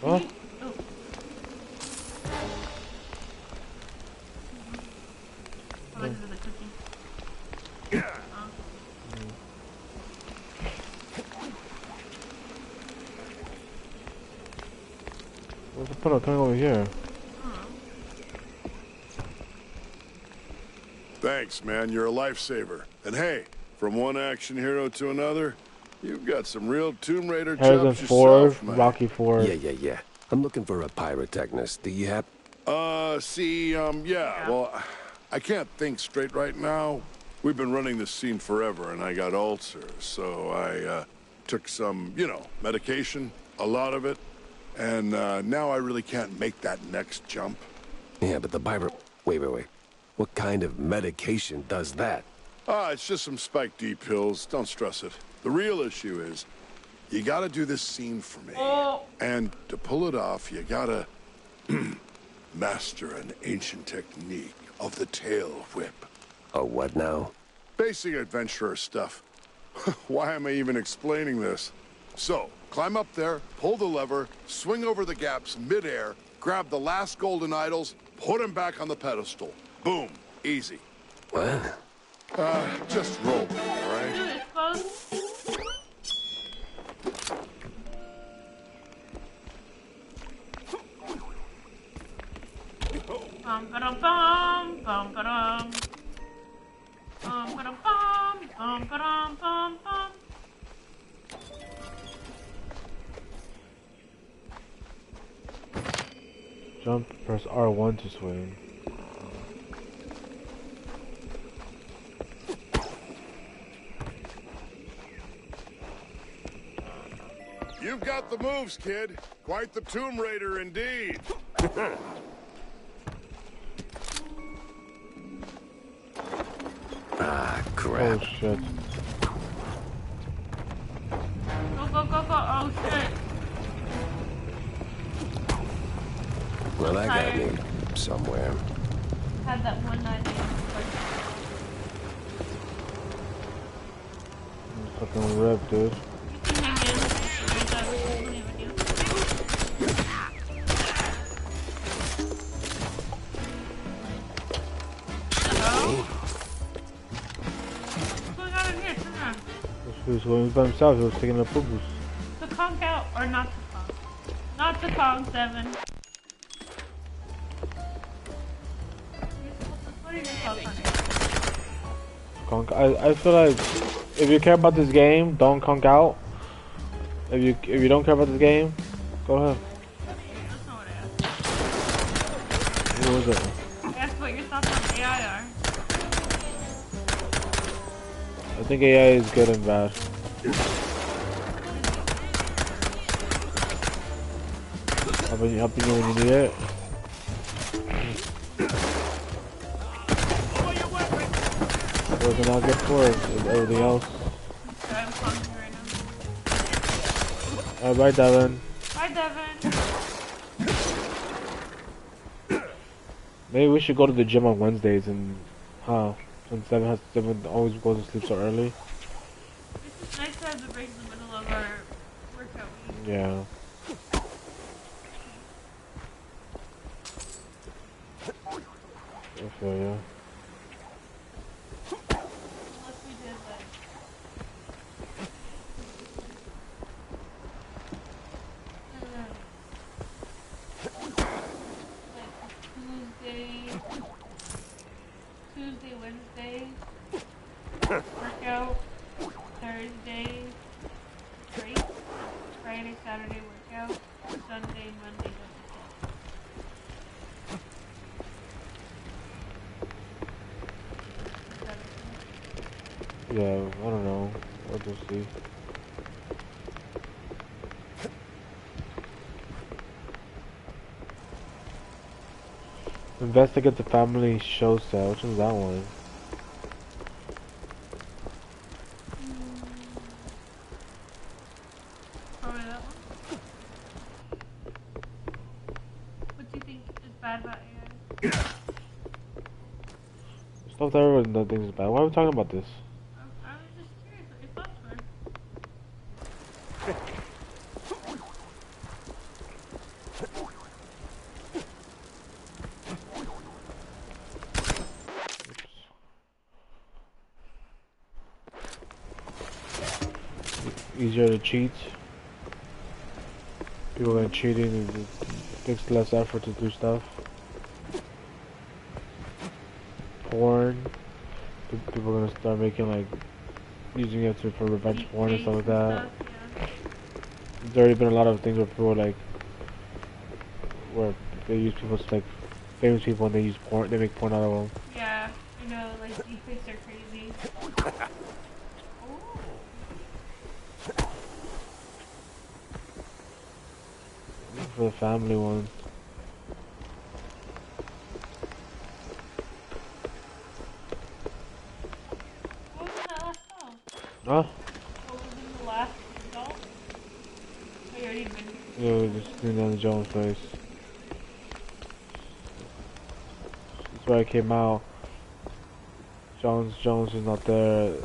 Huh? What's the point of coming over here? Thanks, man. You're a lifesaver. And hey, from one action hero to another, you've got some real Tomb Raider Harrison chops Ford, yourself, man. Rocky Ford. Yeah. I'm looking for a pyrotechnist. Do you have... yeah, well, I can't think straight right now. We've been running this scene forever, and I got ulcers, so I, took some, medication, a lot of it, and, now I really can't make that next jump. Yeah, but the pyro... Wait. What kind of medication does that? It's just some Spike D pills. Don't stress it. The real issue is, you gotta do this scene for me. Oh. And to pull it off, you gotta master an ancient technique of the tail whip. A what now? Basic adventurer stuff. Why am I even explaining this? So, climb up there, pull the lever, swing over the gaps midair, grab the last golden idols, put them back on the pedestal. Boom. Easy. What? Just roll, all right? Do this, folks. Bum ba dum bum bum ba dum. Bum ba dum bum ba dum bum bum. Jump, press R1 to swing. You've got the moves, kid. Quite the Tomb Raider indeed. Ah, crap. Oh shit. Go. Oh shit. Well, that got me somewhere. Had that one night. Fucking rip, dude. You can hang in. I believe in you. Hello? He was going by himself. He was taking a poo-poos. The conk out or not the conk? Not the conk, 7. What are your thoughts on it? Conk. I feel like if you care about this game, don't conk out. If you don't care about this game, go ahead. That's not what I asked. What was it? I asked what your thoughts on AI are. I think AI is good and bad. Helping you when you need it. What is it not good for? Is everything else? I'm hungry right now. Alright, bye, Devin. Bye, Devin. Maybe we should go to the gym on Wednesdays and, since Devin always goes to sleep so early. It's just nice to have the break in the middle of our workout week. Yeah. I feel ya. Unless we did like Tuesday, Wednesday, workout, Thursday, break, Friday, Saturday, workout, Sunday, Monday, Yeah, I don't know. We'll just see. Investigate the family show set. Which one's that one? Probably that one. What do you think is bad about AI? Stuff that everyone thinks is bad. Why are we talking about this? I was just curious what your thoughts were. Easier to cheat. People are cheating and it takes less effort to do stuff. Porn. People are gonna start making like using it for revenge porn and stuff like that. There's already been a lot of things where people like where they use people like famous people and they use porn. They make porn out of them. Yeah, I know, like deepfakes are crazy. For the family one. What was in that last song? Huh? What was in the last song? Oh, you already been Yeah, we're just doing down the Jones place. That's where I came out. Jones is not there.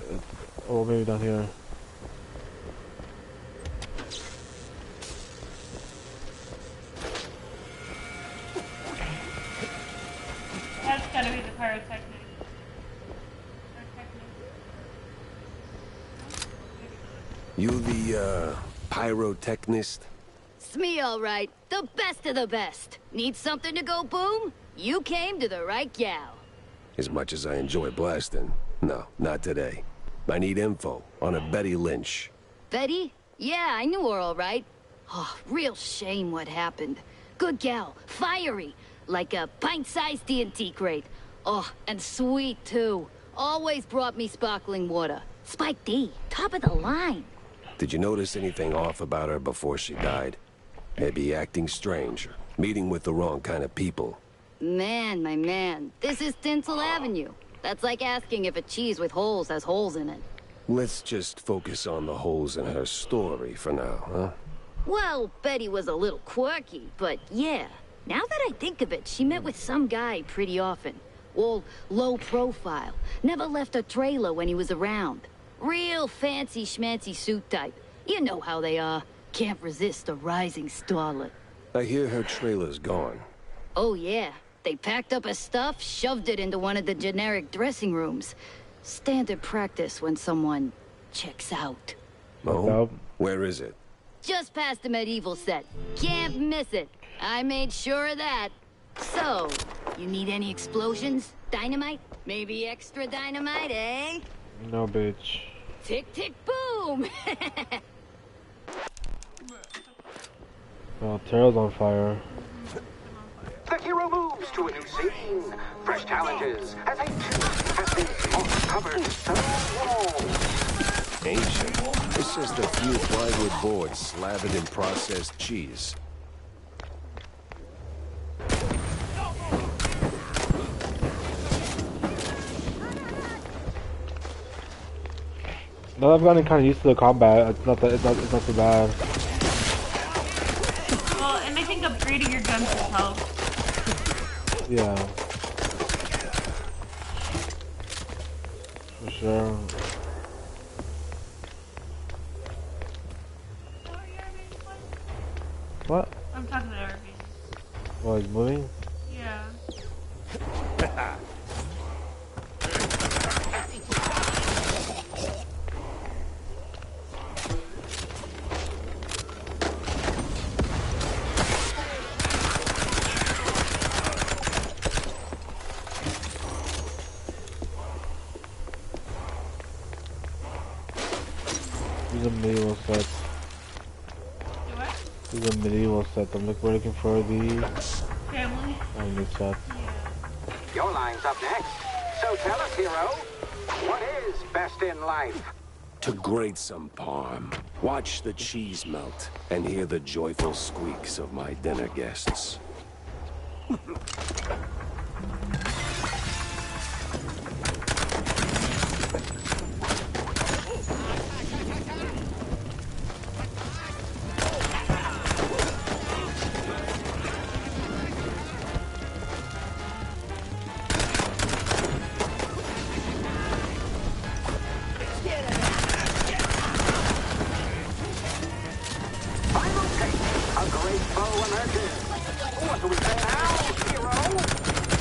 Oh, maybe down here. That's gotta be the pyrotechnic. You the, pyrotechnist? It's me, all right. The best of the best. Need something to go boom? You came to the right gal. As much as I enjoy blasting, no, not today. I need info on a Betty Lynch. Betty? Yeah, I knew her all right. Oh, real shame what happened. Good gal, fiery, like a pint-sized TNT crate. Oh, and sweet, too. Always brought me sparkling water. Spike D, top of the line. Did you notice anything off about her before she died? Maybe acting strange, or meeting with the wrong kind of people. Man, my man, this is Tinsel Avenue. That's like asking if a cheese with holes has holes in it. Let's just focus on the holes in her story for now, huh? Well, Betty was a little quirky, but yeah. Now that I think of it, she met with some guy pretty often. All low profile. Never left her trailer when he was around. Real fancy schmancy suit type. You know how they are. Can't resist a rising starlet. I hear her trailer's gone. Oh yeah. They packed up her stuff, shoved it into one of the generic dressing rooms. Standard practice when someone checks out. Oh? Where is it? Just past the medieval set. Can't miss it. I made sure of that. So, you need any explosions? Dynamite? Maybe extra dynamite, eh? No, bitch. Tick, tick, boom! Oh, Terrell's on fire. The hero moves to a new scene. Fresh challenges as ancient has been covered stone walls. Ancient? It's just a few plywood boards slathered in processed cheese. Now that I've gotten kind of used to the combat, it's not too bad. Well, and I think upgrading your guns will help. Yeah. For sure. What? I'm talking to RV. Oh, he's moving? Yeah. This is a medieval set. What? This is a medieval set. We're looking for the family. Family set. Your line's up next. So tell us, hero, what is best in life? To grate some parm, watch the cheese melt, and hear the joyful squeaks of my dinner guests.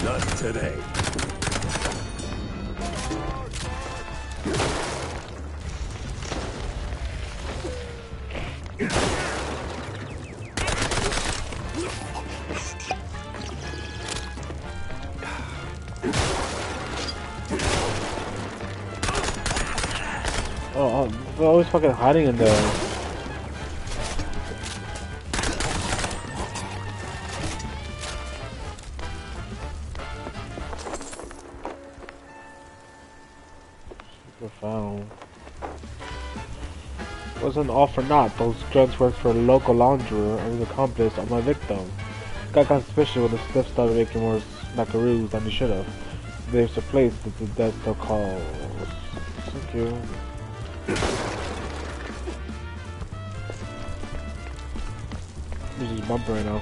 Not today. Oh, they're always fucking hiding in there. Found. Wasn't all for naught. Those drugs worked for a local launderer and was an accomplice of my victim. Got suspicious when the stiff started making more smackaroos than he should have. They've replaced the death so called. Thank you. This is bumper right now.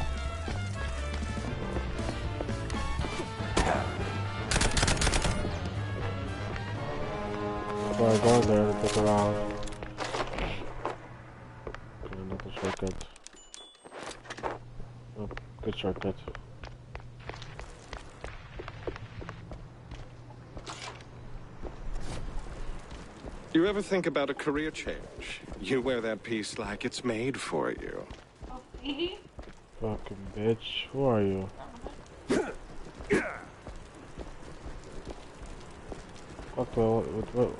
Before I go there, to look around. Okay, another shortcut. Oh, good shortcut. You ever think about a career change? You wear that piece like it's made for you. Fucking bitch, who are you? Fuck, what?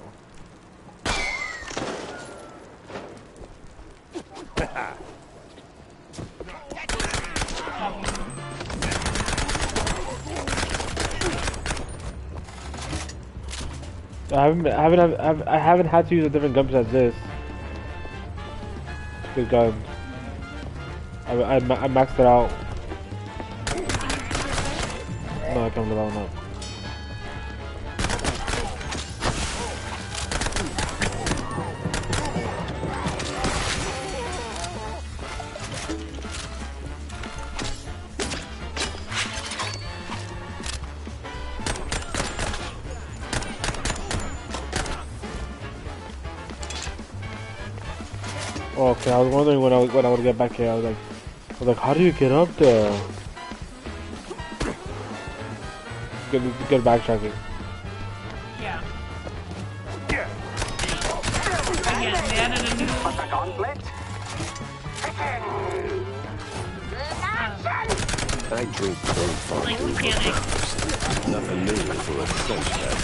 I haven't had to use a different gun besides this. It's a good gun. I maxed it out. No, I can't level up. Oh, okay, I was wondering when I would get back here. I was like, how do you get up there? Good backtracking. Yeah. gauntlet. Begin. I drink cold funk Like and mechanic. first. Nothing new for a trench head.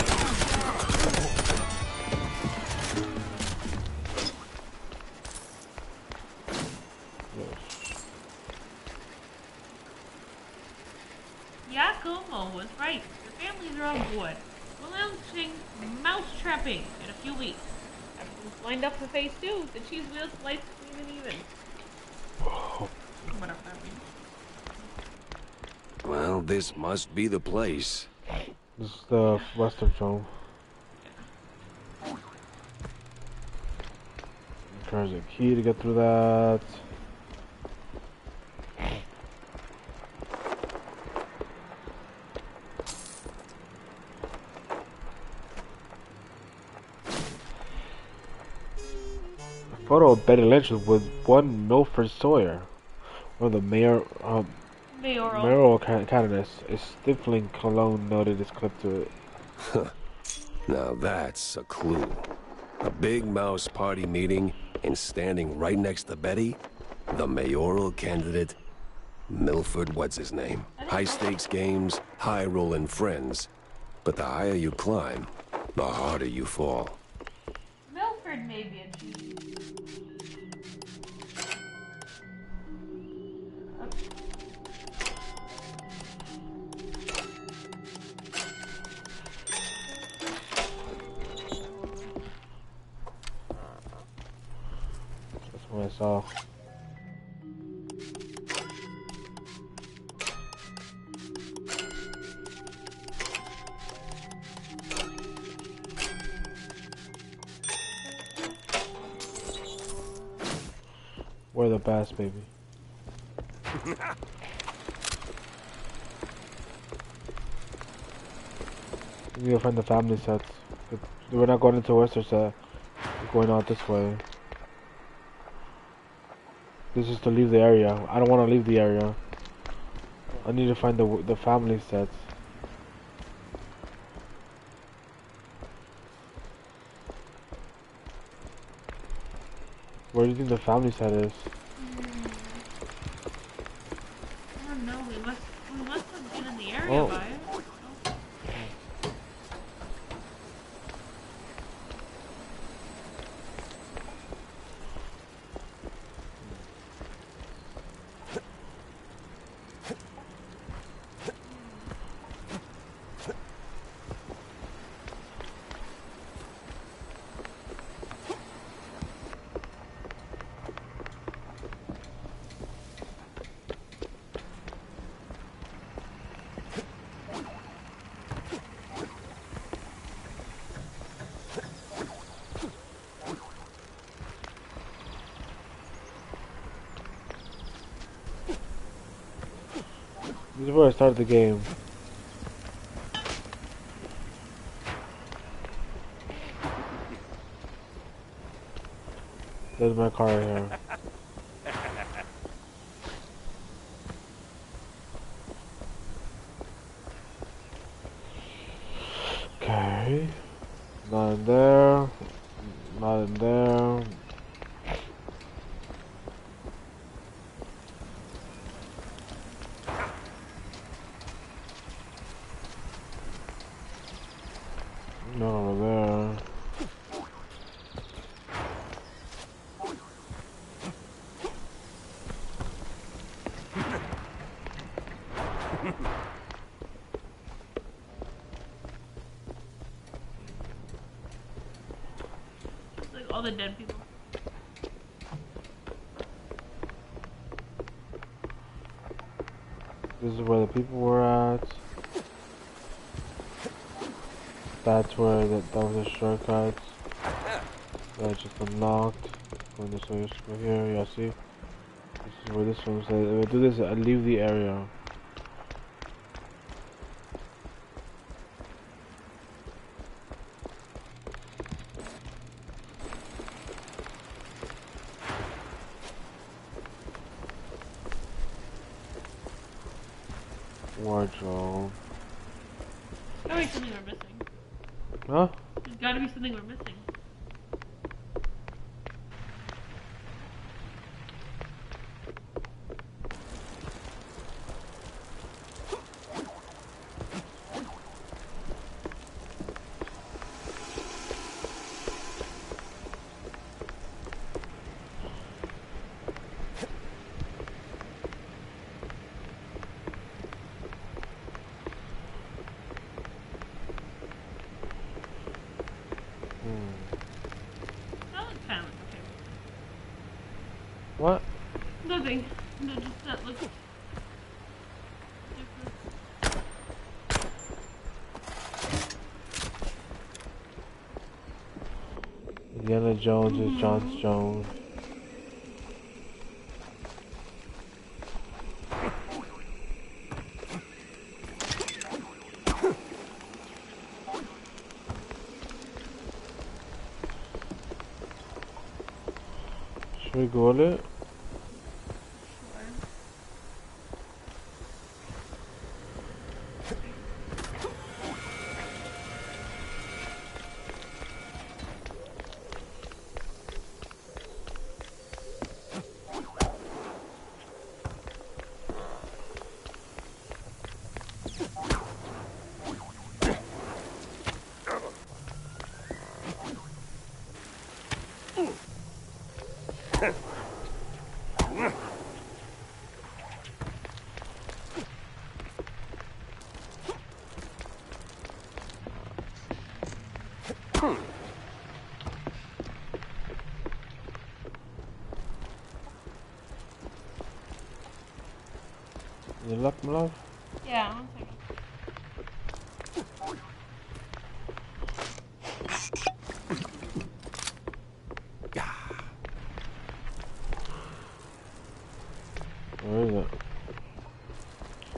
Yakumo was right. The families are on board. We're launching mousetrapping in a few weeks. Everything's lined up for phase 2. The cheese wheels, lights, clean and even. Whatever that means. Well, this must be the place. This is the western film. There's a key to get through that. A photo of Betty Lynch with one Milford Sawyer, one of the mayoral candidates. A stifling cologne noted this clip to it. Now that's a clue. A big mouse party meeting, and standing right next to Betty, the mayoral candidate, Milford, what's his name? High stakes games, high rolling friends. But the higher you climb, the harder you fall. Milford may be a cheese. That's what I saw. We're the best, baby. We need to find the family sets. We're not going into Oyster set. We're going out this way. This is to leave the area. I don't want to leave the area. I need to find the family sets. Where do you think the family set is? I don't know. We must have been in the area by it. This is where I started the game. There's my car right here. Okay. Not in there. Not in there. Not over there. It's like all the dead people. This is where the people were at. That's where that was the shortcuts. That just unlocked. Going this way, just go here. Yeah, see. This is where this one says. If I do this, I leave the area. Wardrobe. Gotta be something we're missing. Huh? There's gotta be something we're missing. looks Indiana Jones is John Jones. Should we go it? You luck, my love? Yeah, 1 second. Where is it?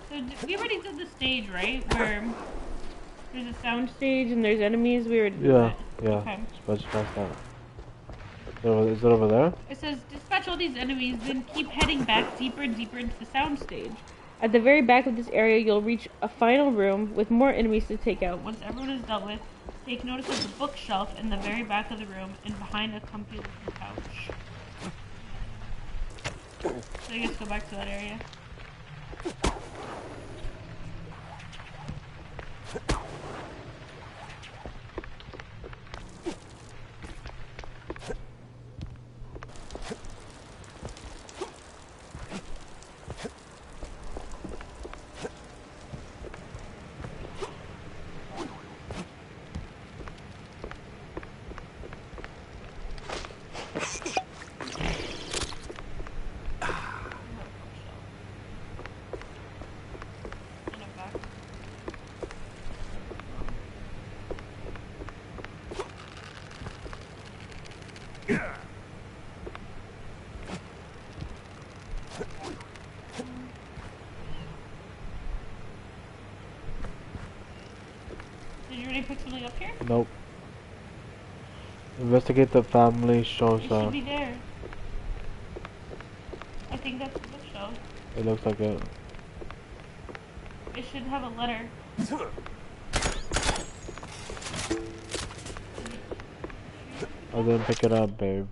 So we already did the stage, right? Where there's a sound stage and there's enemies. We already did that. Yeah. Okay. Let's pass that. Is it over there? It says dispatch all these enemies, then keep heading back deeper and deeper into the sound stage. At the very back of this area, you'll reach a final room with more enemies to take out. Once everyone is dealt with, take notice of the bookshelf in the very back of the room and behind a comfy looking couch. So I guess go back to that area. Did you already pick something up here? Nope. Investigate the family shows It should be there. I think that's the bookshelf. It looks like it. It should have a letter. I didn't pick it up, babe.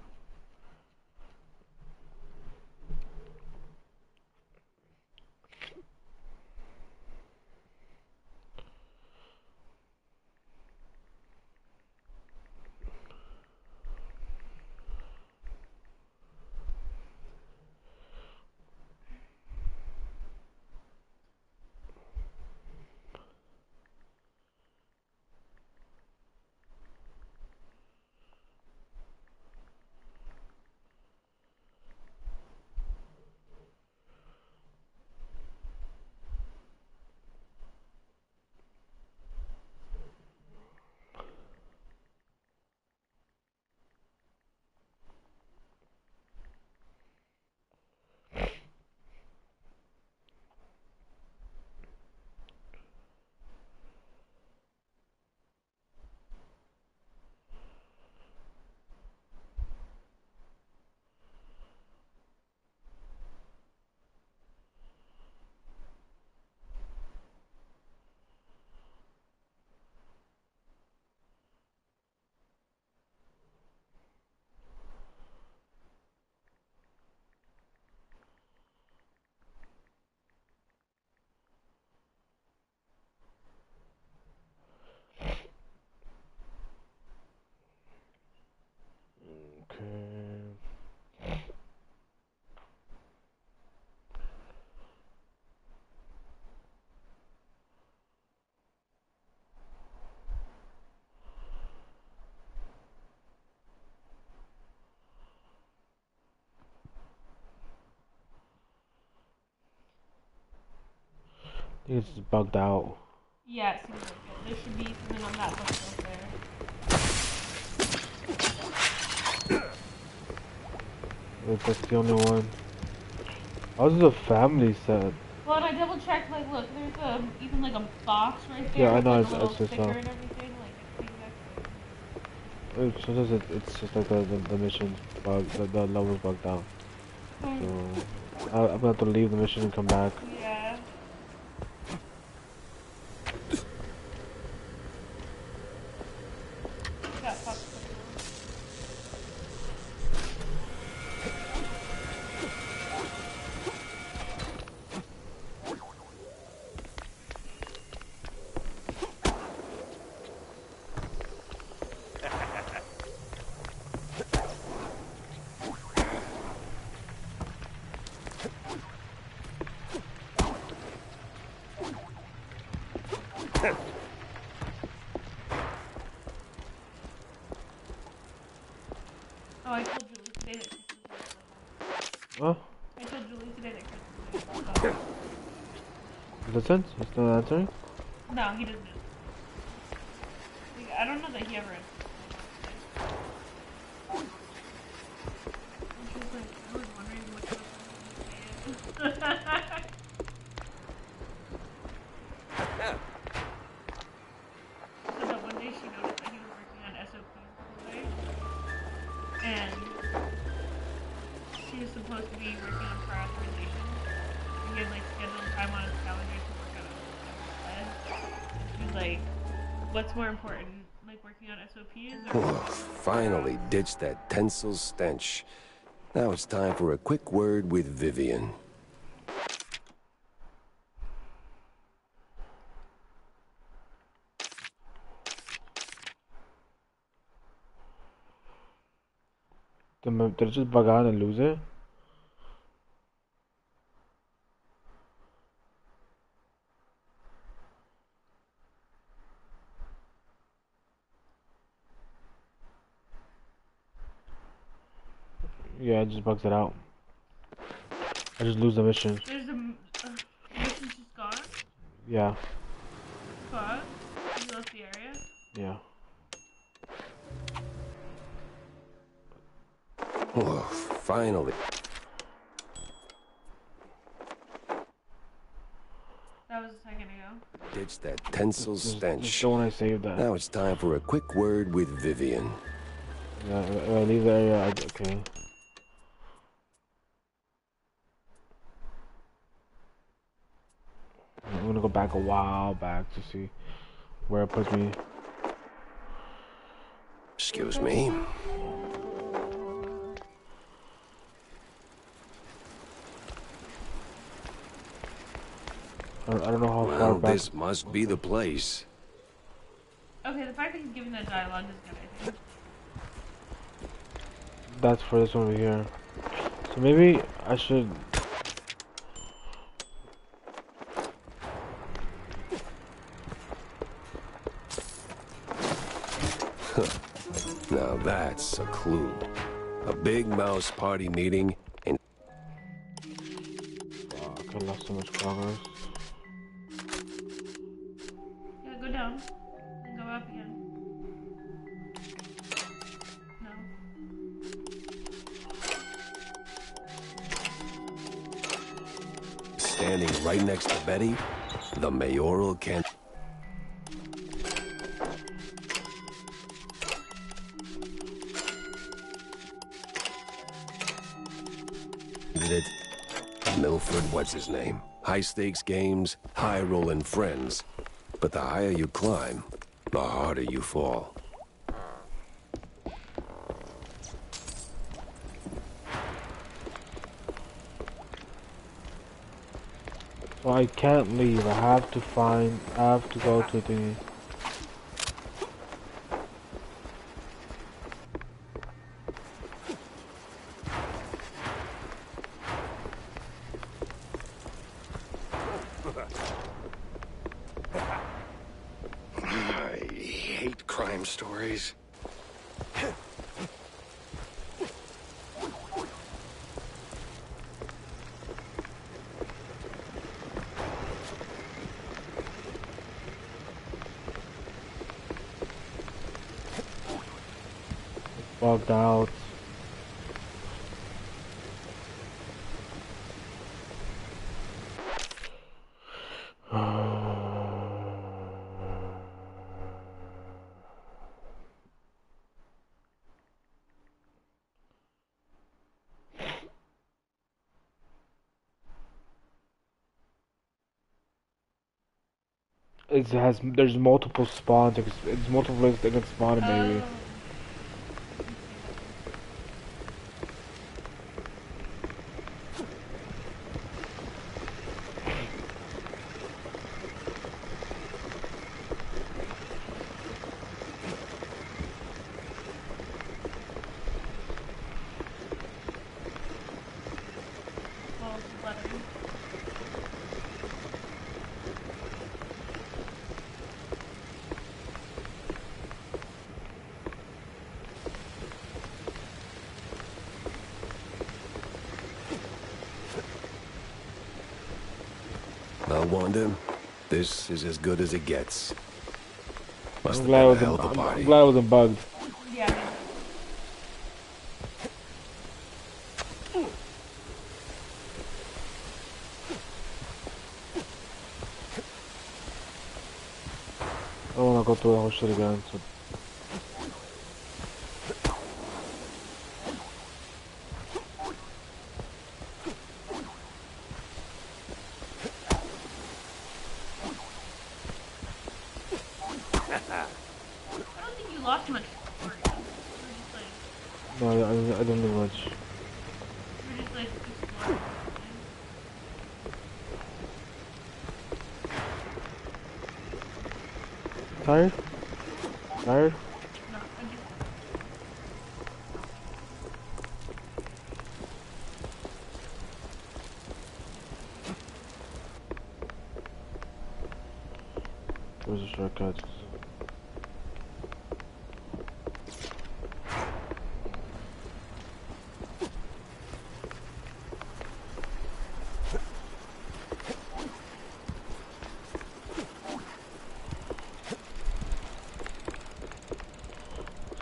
think it's just bugged out. Yeah, it seems like it. There should be something on that bookshelf there. If that's the only one. How's the family set? Well, and I double checked, like, look, there's even like a box right there. Yeah, I know, with, like, a it's little just sticker and everything. Like, it's sometimes it's just like the mission bug, the level's bugged out. So I'm gonna have to leave the mission and come back. Yeah. Got fucked. Oh, I told Julie today that Chris was Huh? I told Julie today that Chris was Does that sense? He's still not answering? No, he doesn't. Like, I don't know that he ever answers. And she was like, I was wondering what you were saying. So that one day she noticed that he was working on SOPs all day. And she was supposed to be working on prior authorization. And he had like scheduled time on his calendar to work on it instead. And she was like, what's more important, like working on SOPs or... Finally ditched that Tencel stench. Now it's time for a quick word with Vivian. Did it just bug out and lose it? Yeah, it just bugs it out. I just lose the mission. There's a mission's just gone? Yeah. But you left the area? Yeah. Oh, finally. That was a second ago. Ditched that Tencel stench. Just don't want to save that. Now it's time for a quick word with Vivian. Yeah, I leave the area. Okay. I'm gonna go back a while back to see where it puts me. Excuse me. I don't know how far Well, back. this must be the place. Okay, the fact that he's giving that dialogue is good, I think. That's for this one over here. So maybe I should. Now that's a clue. A big mouse party meeting and... Wow, I could lost so much progress. Yeah, go down. Then go up again. No. Standing right next to Betty, the mayoral candidate. Milford, what's his name? High stakes games, high rolling friends. But the higher you climb, the harder you fall. So I can't leave. I have to go to the. I hate crime stories. Bugged out. There's multiple spawns. It's multiple places that can spawn it, maybe. Now, Wanda, this is as good as it gets. Must I'm have glad been it a wasn't, hell of a party. I'm glad it wasn't bugged. Yeah. I don't want to go through the whole shit again. So. I don't think you lost much. No, I didn't do much. You're just like exploring. Tired? Tired? No, I just. Where's the shortcut?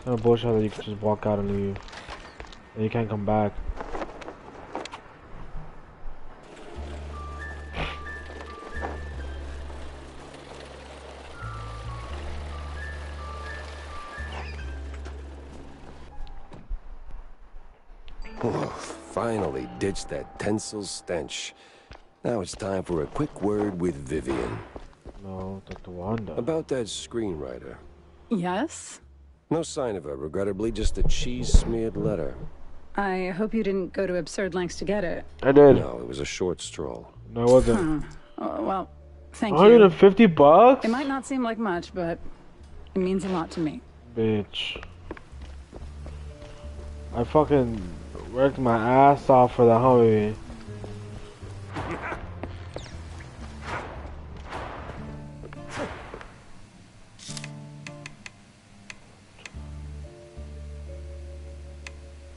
Kind of bullshit that you can just walk out and leave, and you can't come back. Oh, finally ditched that tinsel stench. Now it's time for a quick word with Vivian. No, Dr. Wanda. About that screenwriter. Yes? No sign of her, regrettably, just a cheese-smeared letter. I hope you didn't go to absurd lengths to get it. I did. No, it was a short stroll. No, it wasn't. Oh, well, thank you. $150? It might not seem like much, but it means a lot to me. Bitch. I fucking worked my ass off for the Humvee.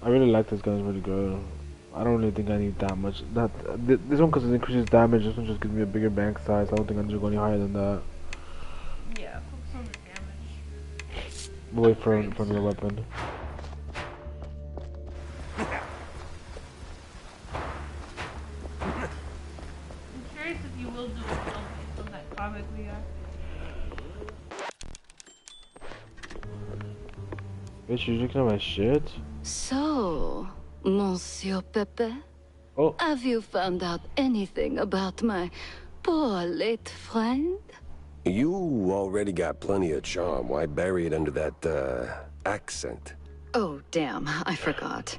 I really like this gun, it's really good. I don't really think I need that much. This one, because it increases damage, this one just gives me a bigger bank size. I don't think I need to go any higher than that. Yeah, focus on the damage. Wait for another weapon. I'm curious if you will do a film based on that comic we got. Bitch, you looking at my shit? So, Monsieur Pepe, oh. Have you found out anything about my poor late friend? You already got plenty of charm. Why bury it under that, accent? Oh, damn, I forgot.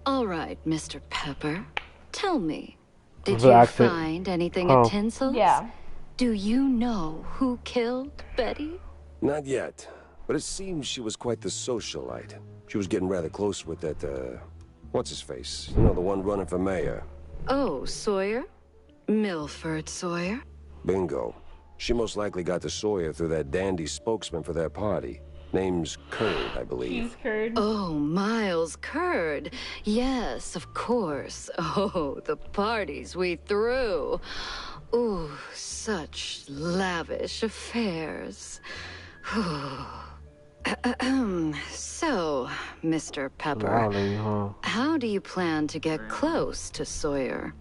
All right, Mr. Pepper, tell me, did you find anything at Tinsel's? Yeah. Do you know who killed Betty? Not yet, but it seems she was quite the socialite. She was getting rather close with that, what's-his-face? You know, the one running for mayor. Oh, Sawyer? Milford Sawyer? Bingo. She most likely got to Sawyer through that dandy spokesman for their party. Name's Curd, I believe. Curd. Oh, Miles Curd. Yes, of course. Oh, the parties we threw. Ooh, such lavish affairs. So, Mr. Pepper, Raleigh, huh? how do you plan to get close to Sawyer?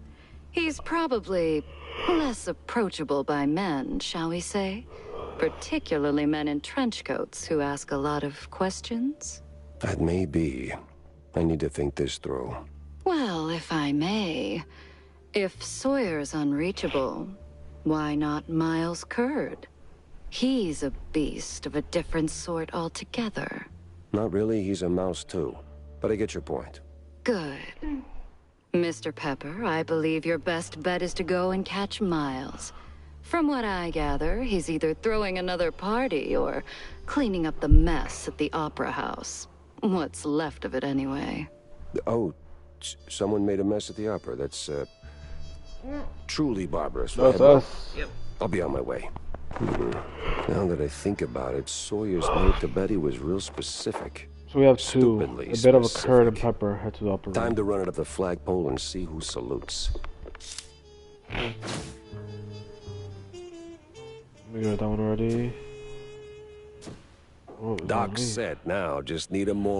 He's probably less approachable by men, shall we say? Particularly men in trench coats who ask a lot of questions? That may be. I need to think this through. Well, if I may, if Sawyer's unreachable, why not Miles Curd? He's a beast of a different sort altogether. Not really, he's a mouse too. But I get your point. Good. Mr. Pepper, I believe your best bet is to go and catch Miles. From what I gather, he's either throwing another party or cleaning up the mess at the Opera House. What's left of it, anyway. Oh, someone made a mess at the opera. That's, truly barbarous. That's us. Yep. I'll be on my way. Now that I think about it, Sawyer's note to Betty was real specific. So we have two. A bit of a Curd and Pepper head to the opera. Time to run it up the flagpole and see who salutes. We got that one already. Oh, Doc's set now. Just need a more